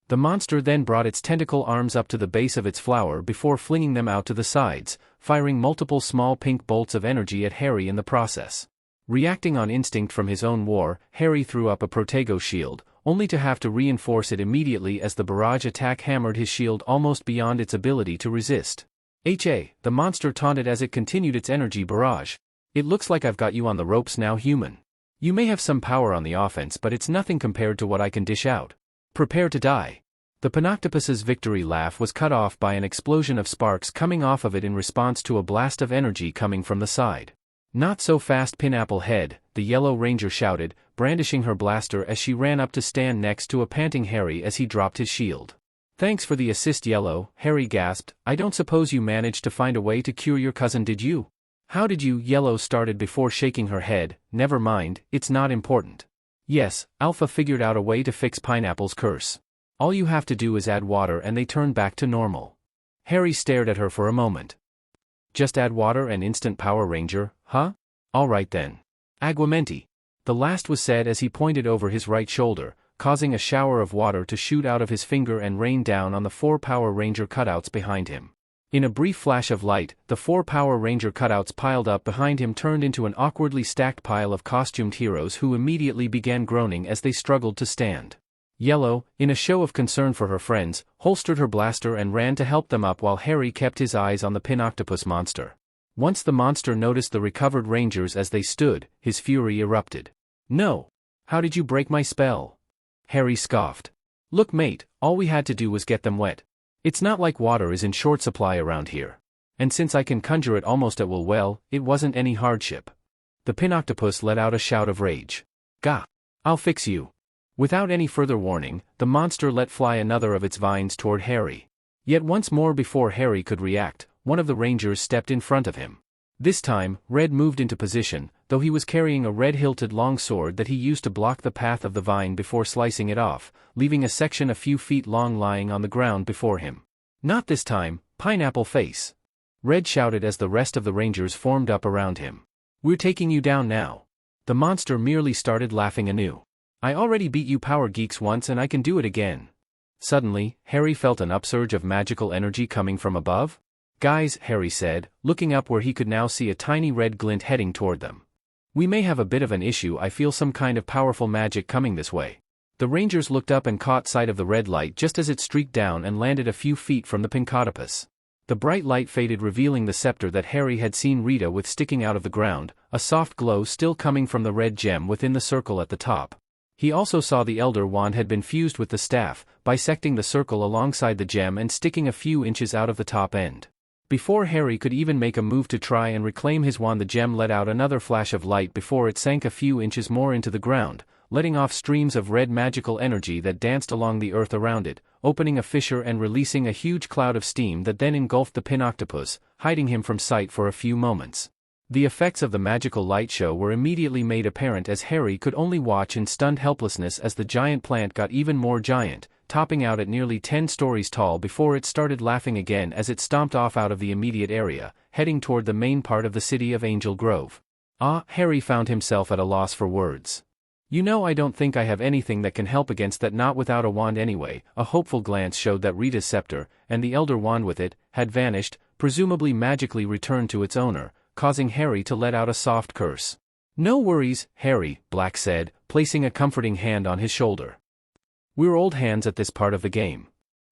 The monster then brought its tentacle arms up to the base of its flower before flinging them out to the sides, firing multiple small pink bolts of energy at Harry in the process. Reacting on instinct from his own war, Harry threw up a Protego shield, only to have to reinforce it immediately as the barrage attack hammered his shield almost beyond its ability to resist. "The monster taunted as it continued its energy barrage. "It looks like I've got you on the ropes now, human. You may have some power on the offense, but it's nothing compared to what I can dish out. Prepare to die." The Pinoctopus's victory laugh was cut off by an explosion of sparks coming off of it in response to a blast of energy coming from the side. "Not so fast, Pinapple Head," the Yellow Ranger shouted, brandishing her blaster as she ran up to stand next to a panting Harry as he dropped his shield. "Thanks for the assist, Yellow," Harry gasped. "I don't suppose you managed to find a way to cure your cousin, did you?" "How did you?" Yellow started before shaking her head. "Never mind, it's not important. Yes, Alpha figured out a way to fix Pineapple's curse. All you have to do is add water and they turn back to normal." Harry stared at her for a moment. "Just add water and instant Power Ranger, huh? All right then. Aguamenti." The last was said as he pointed over his right shoulder, causing a shower of water to shoot out of his finger and rain down on the 4 Power Ranger cutouts behind him. In a brief flash of light, the 4 Power Ranger cutouts piled up behind him turned into an awkwardly stacked pile of costumed heroes who immediately began groaning as they struggled to stand. Yellow, in a show of concern for her friends, holstered her blaster and ran to help them up while Harry kept his eyes on the Pinoctopus monster. Once the monster noticed the recovered Rangers as they stood, his fury erupted. "No! How did you break my spell? Harry scoffed. Look mate, all we had to do was get them wet. It's not like water is in short supply around here. And since I can conjure it almost at will, well, it wasn't any hardship. The Pinoctopus let out a shout of rage. Gah! I'll fix you. Without any further warning, the monster let fly another of its vines toward Harry. Yet once more before Harry could react, one of the rangers stepped in front of him. This time, Red moved into position, though he was carrying a red-hilted long sword that he used to block the path of the vine before slicing it off, leaving a section a few feet long lying on the ground before him. Not this time, Pineapple Face! Red shouted as the rest of the rangers formed up around him. We're taking you down now. The monster merely started laughing anew. I already beat you power geeks once and I can do it again. Suddenly, Harry felt an upsurge of magical energy coming from above. Guys, Harry said, looking up where he could now see a tiny red glint heading toward them. We may have a bit of an issue. I feel some kind of powerful magic coming this way. The rangers looked up and caught sight of the red light just as it streaked down and landed a few feet from the Pincotopus. The bright light faded, revealing the scepter that Harry had seen Rita with sticking out of the ground, a soft glow still coming from the red gem within the circle at the top. He also saw the Elder Wand had been fused with the staff, bisecting the circle alongside the gem and sticking a few inches out of the top end. Before Harry could even make a move to try and reclaim his wand, the gem let out another flash of light before it sank a few inches more into the ground, letting off streams of red magical energy that danced along the earth around it, opening a fissure and releasing a huge cloud of steam that then engulfed the Pinoctopus, hiding him from sight for a few moments. The effects of the magical light show were immediately made apparent as Harry could only watch in stunned helplessness as the giant plant got even more giant, topping out at nearly 10 stories tall before it started laughing again as it stomped off out of the immediate area, heading toward the main part of the city of Angel Grove. Harry found himself at a loss for words. You know, I don't think I have anything that can help against that, not without a wand anyway. A hopeful glance showed that Rita's scepter, and the Elder Wand with it, had vanished, presumably magically returned to its owner, causing Harry to let out a soft curse. No worries, Harry, Black said, placing a comforting hand on his shoulder. We're old hands at this part of the game.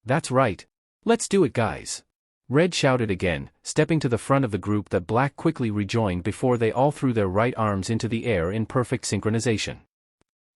That's right. Let's do it, guys. Red shouted again, stepping to the front of the group that Black quickly rejoined before they all threw their right arms into the air in perfect synchronization.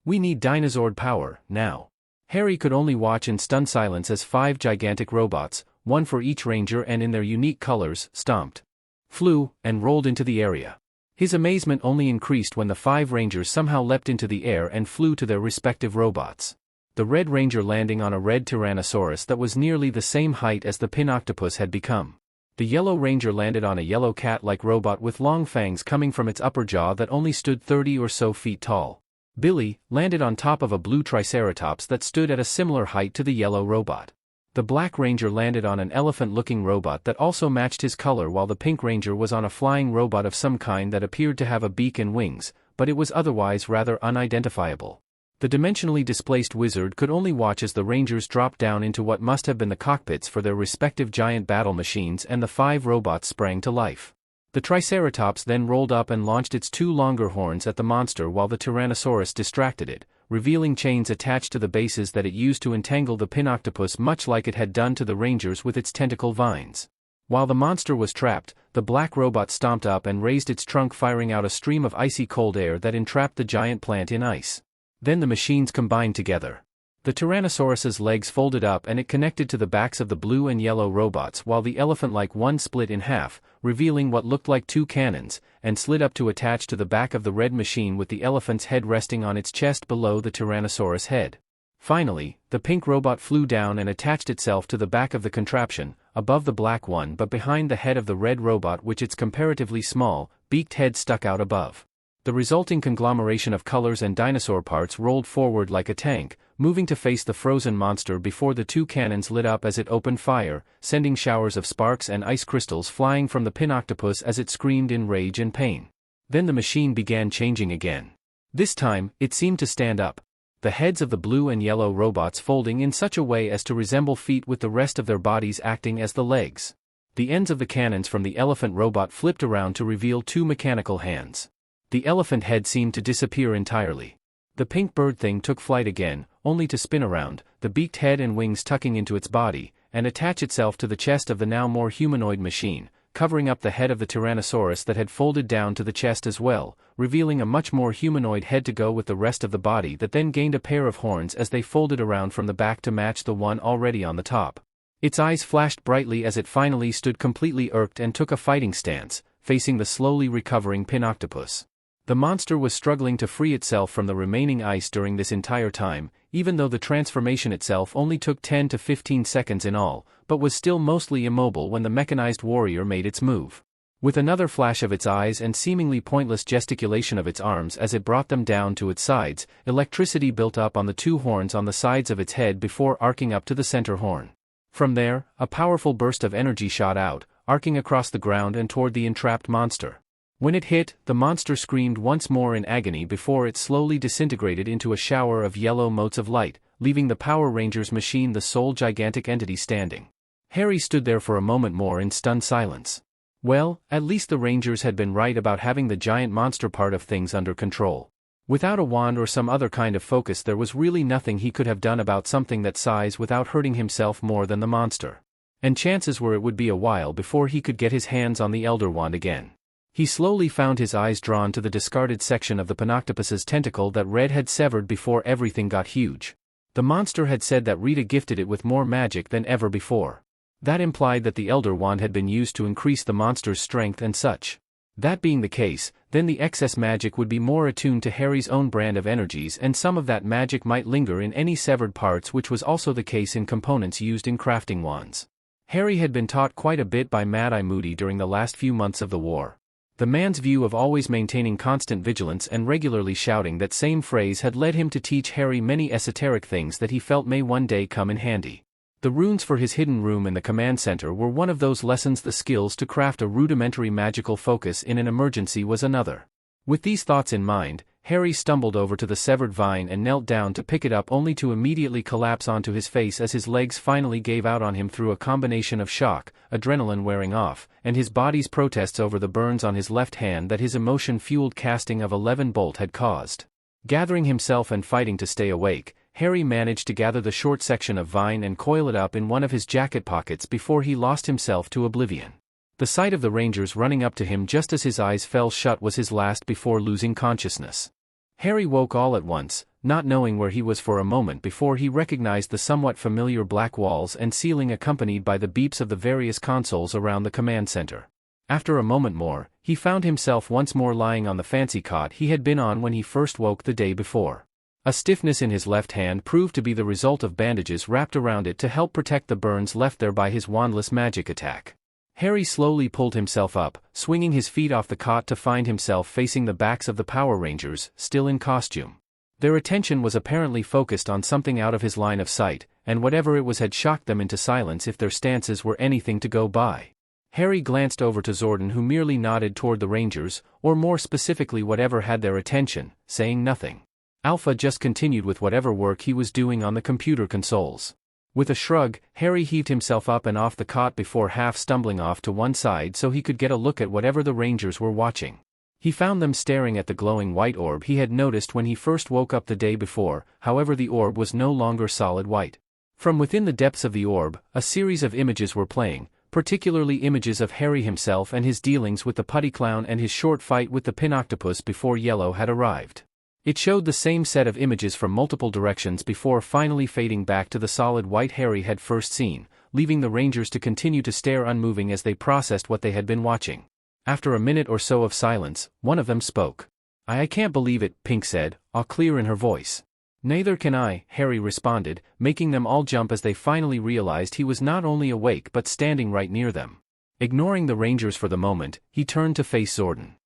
We need Dinozord power, now. Harry could only watch in stunned silence as 5 gigantic robots, one for each ranger and in their unique colors, stomped, flew, and rolled into the area. His amazement only increased when the 5 rangers somehow leapt into the air and flew to their respective robots. The Red Ranger landing on a red Tyrannosaurus that was nearly the same height as the Pinoctopus had become. The Yellow Ranger landed on a yellow cat-like robot with long fangs coming from its upper jaw that only stood 30 or so feet tall. Billy landed on top of a blue Triceratops that stood at a similar height to the yellow robot. The Black Ranger landed on an elephant-looking robot that also matched his color, while the Pink Ranger was on a flying robot of some kind that appeared to have a beak and wings, but it was otherwise rather unidentifiable. The dimensionally displaced wizard could only watch as the Rangers dropped down into what must have been the cockpits for their respective giant battle machines, and the 5 robots sprang to life. The Triceratops then rolled up and launched its 2 longer horns at the monster while the Tyrannosaurus distracted it, revealing chains attached to the bases that it used to entangle the Pinoctopus, much like it had done to the Rangers with its tentacle vines. While the monster was trapped, the black robot stomped up and raised its trunk, firing out a stream of icy cold air that entrapped the giant plant in ice. Then the machines combined together. The Tyrannosaurus's legs folded up and it connected to the backs of the blue and yellow robots, while the elephant-like one split in half, revealing what looked like 2 cannons, and slid up to attach to the back of the red machine, with the elephant's head resting on its chest below the Tyrannosaurus head. Finally, the pink robot flew down and attached itself to the back of the contraption, above the black one but behind the head of the red robot, which its comparatively small, beaked head stuck out above. The resulting conglomeration of colors and dinosaur parts rolled forward like a tank, moving to face the frozen monster before the 2 cannons lit up as it opened fire, sending showers of sparks and ice crystals flying from the Pinoctopus as it screamed in rage and pain. Then the machine began changing again. This time, it seemed to stand up. The heads of the blue and yellow robots folding in such a way as to resemble feet, with the rest of their bodies acting as the legs. The ends of the cannons from the elephant robot flipped around to reveal 2 mechanical hands. The elephant head seemed to disappear entirely. The pink bird thing took flight again, only to spin around, the beaked head and wings tucking into its body, and attach itself to the chest of the now more humanoid machine, covering up the head of the Tyrannosaurus that had folded down to the chest as well, revealing a much more humanoid head to go with the rest of the body that then gained a pair of horns as they folded around from the back to match the one already on the top. Its eyes flashed brightly as it finally stood completely irked and took a fighting stance, facing the slowly recovering Pinoctopus. The monster was struggling to free itself from the remaining ice during this entire time, even though the transformation itself only took 10 to 15 seconds in all, but was still mostly immobile when the mechanized warrior made its move. With another flash of its eyes and seemingly pointless gesticulation of its arms as it brought them down to its sides, electricity built up on the two horns on the sides of its head before arcing up to the center horn. From there, a powerful burst of energy shot out, arcing across the ground and toward the entrapped monster. When it hit, the monster screamed once more in agony before it slowly disintegrated into a shower of yellow motes of light, leaving the Power Rangers machine the sole gigantic entity standing. Harry stood there for a moment more in stunned silence. Well, at least the Rangers had been right about having the giant monster part of things under control. Without a wand or some other kind of focus, there was really nothing he could have done about something that size without hurting himself more than the monster. And chances were it would be a while before he could get his hands on the Elder Wand again. He slowly found his eyes drawn to the discarded section of the Pinoctopus's tentacle that Red had severed before everything got huge. The monster had said that Rita gifted it with more magic than ever before. That implied that the Elder Wand had been used to increase the monster's strength and such. That being the case, then the excess magic would be more attuned to Harry's own brand of energies, and some of that magic might linger in any severed parts, which was also the case in components used in crafting wands. Harry had been taught quite a bit by Mad-Eye Moody during the last few months of the war. The man's view of always maintaining constant vigilance and regularly shouting that same phrase had led him to teach Harry many esoteric things that he felt may one day come in handy. The runes for his hidden room in the command center were one of those lessons. The skills to craft a rudimentary magical focus in an emergency was another. With these thoughts in mind, Harry stumbled over to the severed vine and knelt down to pick it up, only to immediately collapse onto his face as his legs finally gave out on him through a combination of shock, adrenaline wearing off, and his body's protests over the burns on his left hand that his emotion-fueled casting of 11 bolt had caused. Gathering himself and fighting to stay awake, Harry managed to gather the short section of vine and coil it up in one of his jacket pockets before he lost himself to oblivion. The sight of the Rangers running up to him just as his eyes fell shut was his last before losing consciousness. Harry woke all at once, not knowing where he was for a moment before he recognized the somewhat familiar black walls and ceiling accompanied by the beeps of the various consoles around the command center. After a moment more, he found himself once more lying on the fancy cot he had been on when he first woke the day before. A stiffness in his left hand proved to be the result of bandages wrapped around it to help protect the burns left there by his wandless magic attack. Harry slowly pulled himself up, swinging his feet off the cot to find himself facing the backs of the Power Rangers, still in costume. Their attention was apparently focused on something out of his line of sight, and whatever it was had shocked them into silence if their stances were anything to go by. Harry glanced over to Zordon, who merely nodded toward the Rangers, or more specifically whatever had their attention, saying nothing. Alpha just continued with whatever work he was doing on the computer consoles. With a shrug, Harry heaved himself up and off the cot before half stumbling off to one side so he could get a look at whatever the Rangers were watching. He found them staring at the glowing white orb he had noticed when he first woke up the day before. However, the orb was no longer solid white. From within the depths of the orb, a series of images were playing, particularly images of Harry himself and his dealings with the putty clown and his short fight with the Pinoctopus before Yellow had arrived. It showed the same set of images from multiple directions before finally fading back to the solid white Harry had first seen, leaving the Rangers to continue to stare unmoving as they processed what they had been watching. After a minute or so of silence, one of them spoke. I can't believe it," Pink said, all clear in her voice. "Neither can I," Harry responded, making them all jump as they finally realized he was not only awake but standing right near them. Ignoring the Rangers for the moment, he turned to face Zordon.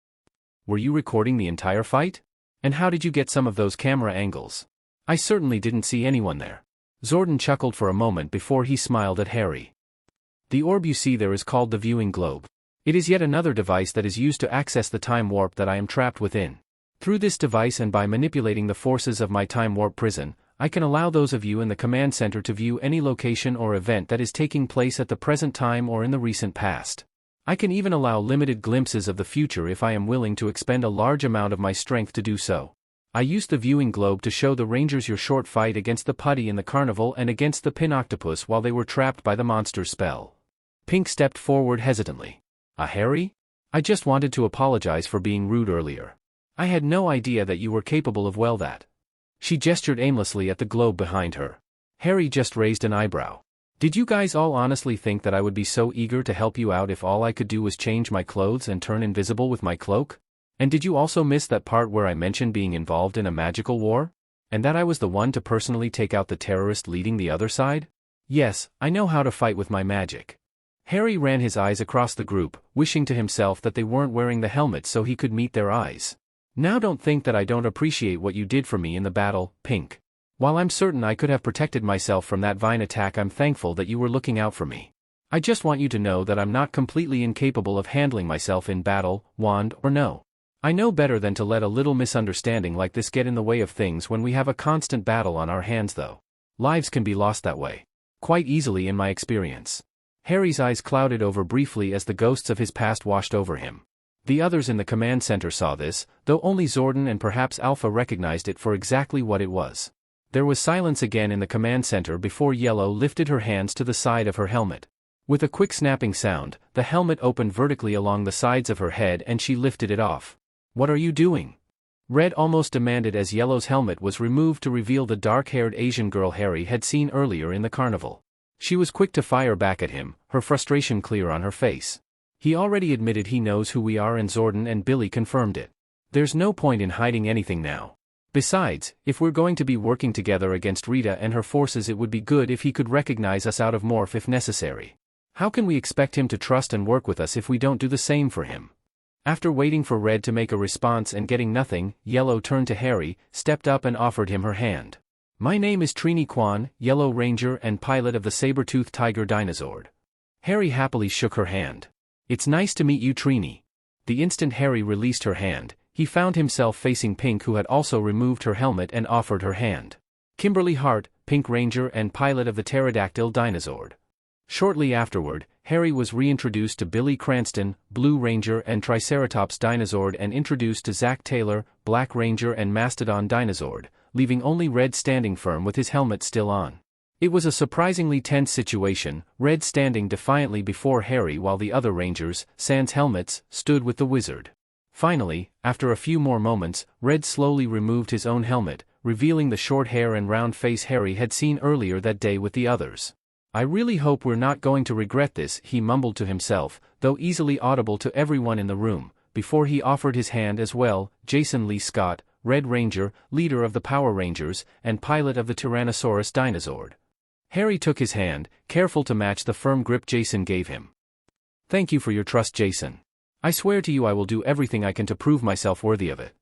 "Were you recording the entire fight? And how did you get some of those camera angles? I certainly didn't see anyone there." Zordon chuckled for a moment before he smiled at Harry. "The orb you see there is called the viewing globe. It is yet another device that is used to access the time warp that I am trapped within. Through this device and by manipulating the forces of my time warp prison, I can allow those of you in the command center to view any location or event that is taking place at the present time or in the recent past. I can even allow limited glimpses of the future if I am willing to expend a large amount of my strength to do so. I used the viewing globe to show the Rangers your short fight against the putty in the carnival and against the Pinoctopus while they were trapped by the monster's spell." Pink stepped forward hesitantly. Harry? I just wanted to apologize for being rude earlier. I had no idea that you were capable of that. She gestured aimlessly at the globe behind her. Harry just raised an eyebrow. Did you guys all honestly think that I would be so eager to help you out if all I could do was change my clothes and turn invisible with my cloak? And did you also miss that part where I mentioned being involved in a magical war? And that I was the one to personally take out the terrorist leading the other side? Yes, I know how to fight with my magic. Harry ran his eyes across the group, wishing to himself that they weren't wearing the helmets so he could meet their eyes. Now don't think that I don't appreciate what you did for me in the battle, Pink. While I'm certain I could have protected myself from that vine attack, I'm thankful that you were looking out for me. I just want you to know that I'm not completely incapable of handling myself in battle, wand or no. I know better than to let a little misunderstanding like this get in the way of things when we have a constant battle on our hands though. Lives can be lost that way. Quite easily in my experience. Harry's eyes clouded over briefly as the ghosts of his past washed over him. The others in the command center saw this, though only Zordon and perhaps Alpha recognized it for exactly what it was. There was silence again in the command center before Yellow lifted her hands to the side of her helmet. With a quick snapping sound, the helmet opened vertically along the sides of her head and she lifted it off. What are you doing? Red almost demanded as Yellow's helmet was removed to reveal the dark-haired Asian girl Harry had seen earlier in the carnival. She was quick to fire back at him, her frustration clear on her face. He already admitted he knows who we are and Zordon and Billy confirmed it. There's no point in hiding anything now. Besides, if we're going to be working together against Rita and her forces, it would be good if he could recognize us out of morph if necessary. How can we expect him to trust and work with us if we don't do the same for him? After waiting for Red to make a response and getting nothing, Yellow turned to Harry, stepped up and offered him her hand. My name is Trini Kwan, Yellow Ranger and pilot of the saber-toothed tiger Dinozord. Harry happily shook her hand. It's nice to meet you, Trini. The instant Harry released her hand, he found himself facing Pink, who had also removed her helmet and offered her hand. Kimberly Hart, Pink Ranger and pilot of the pterodactyl Dinozord. Shortly afterward, Harry was reintroduced to Billy Cranston, Blue Ranger and Triceratops Dinozord, and introduced to Zach Taylor, Black Ranger and Mastodon Dinozord, leaving only Red standing firm with his helmet still on. It was a surprisingly tense situation, Red standing defiantly before Harry while the other Rangers, sans helmets, stood with the wizard. Finally, after a few more moments, Red slowly removed his own helmet, revealing the short hair and round face Harry had seen earlier that day with the others. I really hope we're not going to regret this, he mumbled to himself, though easily audible to everyone in the room, before he offered his hand as well. Jason Lee Scott, Red Ranger, leader of the Power Rangers, and pilot of the Tyrannosaurus Dinozord. Harry took his hand, careful to match the firm grip Jason gave him. Thank you for your trust, Jason. I swear to you I will do everything I can to prove myself worthy of it.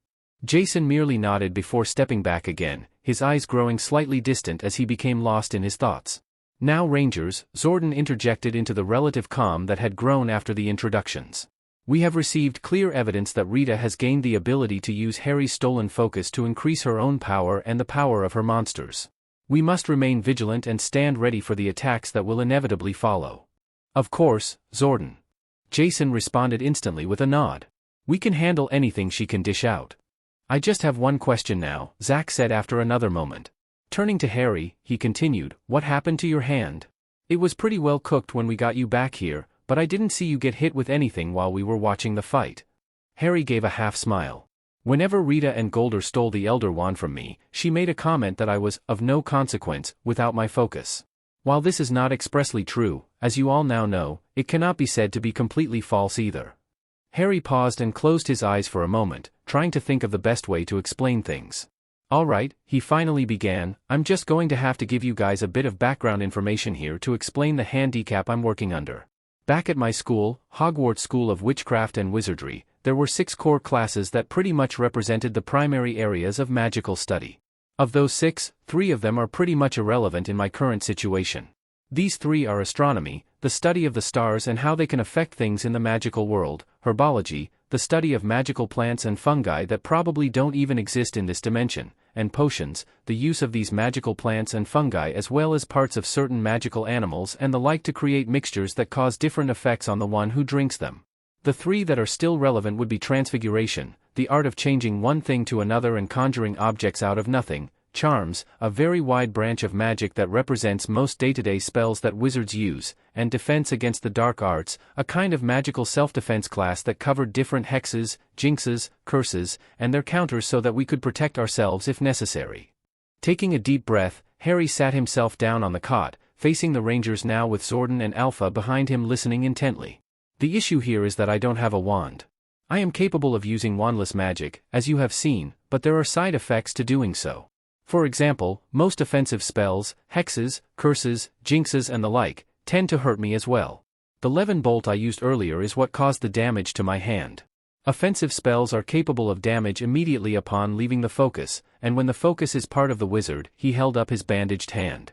Jason merely nodded before stepping back again, his eyes growing slightly distant as he became lost in his thoughts. Now Rangers, Zordon interjected into the relative calm that had grown after the introductions. We have received clear evidence that Rita has gained the ability to use Harry's stolen focus to increase her own power and the power of her monsters. We must remain vigilant and stand ready for the attacks that will inevitably follow. Of course, Zordon. Jason responded instantly with a nod. We can handle anything she can dish out. I just have one question now, Zach said after another moment. Turning to Harry, he continued, what happened to your hand? It was pretty well cooked when we got you back here, but I didn't see you get hit with anything while we were watching the fight. Harry gave a half smile. Whenever Rita and Golder stole the Elder Wand from me, she made a comment that I was of no consequence without my focus. While this is not expressly true, as you all now know, it cannot be said to be completely false either. Harry paused and closed his eyes for a moment, trying to think of the best way to explain things. All right, he finally began, I'm just going to have to give you guys a bit of background information here to explain the handicap I'm working under. Back at my school, Hogwarts School of Witchcraft and Wizardry, there were 6 core classes that pretty much represented the primary areas of magical study. Of those 6, 3 of them are pretty much irrelevant in my current situation. These 3 are astronomy, the study of the stars and how they can affect things in the magical world, herbology, the study of magical plants and fungi that probably don't even exist in this dimension, and potions, the use of these magical plants and fungi as well as parts of certain magical animals and the like to create mixtures that cause different effects on the one who drinks them. The 3 that are still relevant would be transfiguration, the art of changing one thing to another and conjuring objects out of nothing, charms, a very wide branch of magic that represents most day-to-day spells that wizards use, and defense against the dark arts, a kind of magical self-defense class that covered different hexes, jinxes, curses, and their counters so that we could protect ourselves if necessary. Taking a deep breath, Harry sat himself down on the cot, facing the Rangers now with Zordon and Alpha behind him listening intently. The issue here is that I don't have a wand. I am capable of using wandless magic, as you have seen, but there are side effects to doing so. For example, most offensive spells, hexes, curses, jinxes and the like, tend to hurt me as well. The Levin bolt I used earlier is what caused the damage to my hand. Offensive spells are capable of damage immediately upon leaving the focus, and when the focus is part of the wizard, he held up his bandaged hand.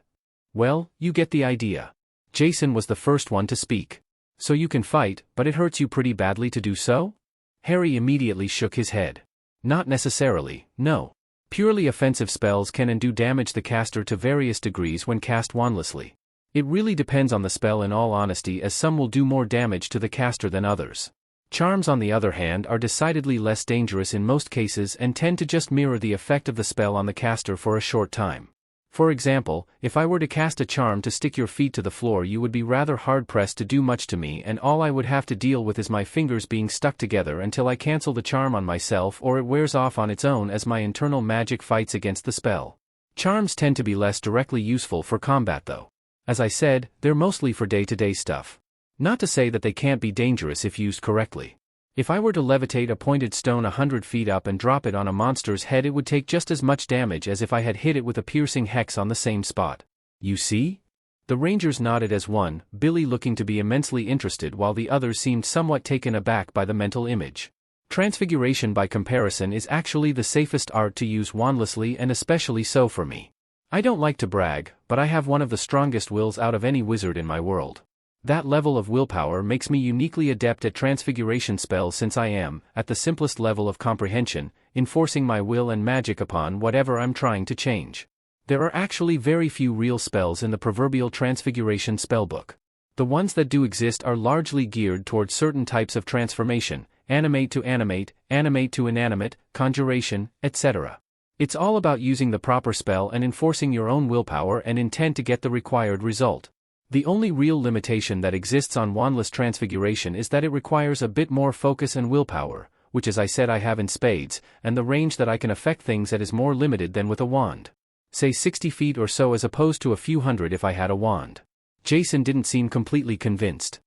Well, you get the idea. Jason was the first one to speak. So you can fight, but it hurts you pretty badly to do so? Harry immediately shook his head. Not necessarily, no. Purely offensive spells can undo damage the caster to various degrees when cast wandlessly. It really depends on the spell in all honesty, as some will do more damage to the caster than others. Charms on the other hand are decidedly less dangerous in most cases and tend to just mirror the effect of the spell on the caster for a short time. For example, if I were to cast a charm to stick your feet to the floor, you would be rather hard-pressed to do much to me, and all I would have to deal with is my fingers being stuck together until I cancel the charm on myself or it wears off on its own as my internal magic fights against the spell. Charms tend to be less directly useful for combat though. As I said, they're mostly for day-to-day stuff. Not to say that they can't be dangerous if used correctly. If I were to levitate a pointed stone 100 feet up and drop it on a monster's head, it would take just as much damage as if I had hit it with a piercing hex on the same spot. You see? The Rangers nodded as one, Billy looking to be immensely interested while the others seemed somewhat taken aback by the mental image. Transfiguration by comparison is actually the safest art to use wandlessly, and especially so for me. I don't like to brag, but I have one of the strongest wills out of any wizard in my world. That level of willpower makes me uniquely adept at transfiguration spells, since I am, at the simplest level of comprehension, enforcing my will and magic upon whatever I'm trying to change. There are actually very few real spells in the proverbial transfiguration spellbook. The ones that do exist are largely geared towards certain types of transformation: animate to animate, animate to inanimate, conjuration, etc. It's all about using the proper spell and enforcing your own willpower and intent to get the required result. The only real limitation that exists on wandless transfiguration is that it requires a bit more focus and willpower, which as I said I have in spades, and the range that I can affect things at is more limited than with a wand. Say 60 feet or so as opposed to a few hundred if I had a wand. Jason didn't seem completely convinced.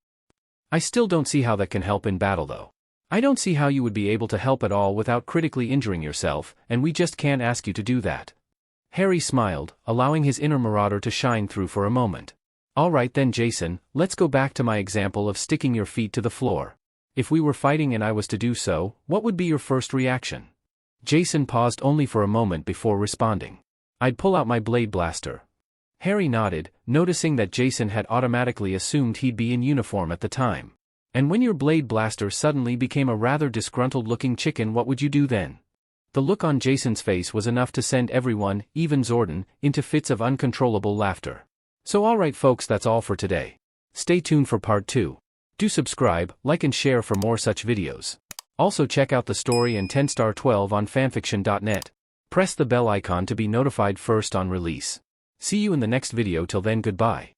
I still don't see how that can help in battle though. I don't see how you would be able to help at all without critically injuring yourself, and we just can't ask you to do that. Harry smiled, allowing his inner marauder to shine through for a moment. Alright then Jason, let's go back to my example of sticking your feet to the floor. If we were fighting and I was to do so, what would be your first reaction? Jason paused only for a moment before responding. I'd pull out my blade blaster. Harry nodded, noticing that Jason had automatically assumed he'd be in uniform at the time. And when your blade blaster suddenly became a rather disgruntled-looking chicken, what would you do then? The look on Jason's face was enough to send everyone, even Zordon, into fits of uncontrollable laughter. So alright folks, that's all for today. Stay tuned for part 2. Do subscribe, like and share for more such videos. Also check out the story and 10-star 12 on FANFICTION.net. Press the bell icon to be notified first on release. See you in the next video. Till then, goodbye.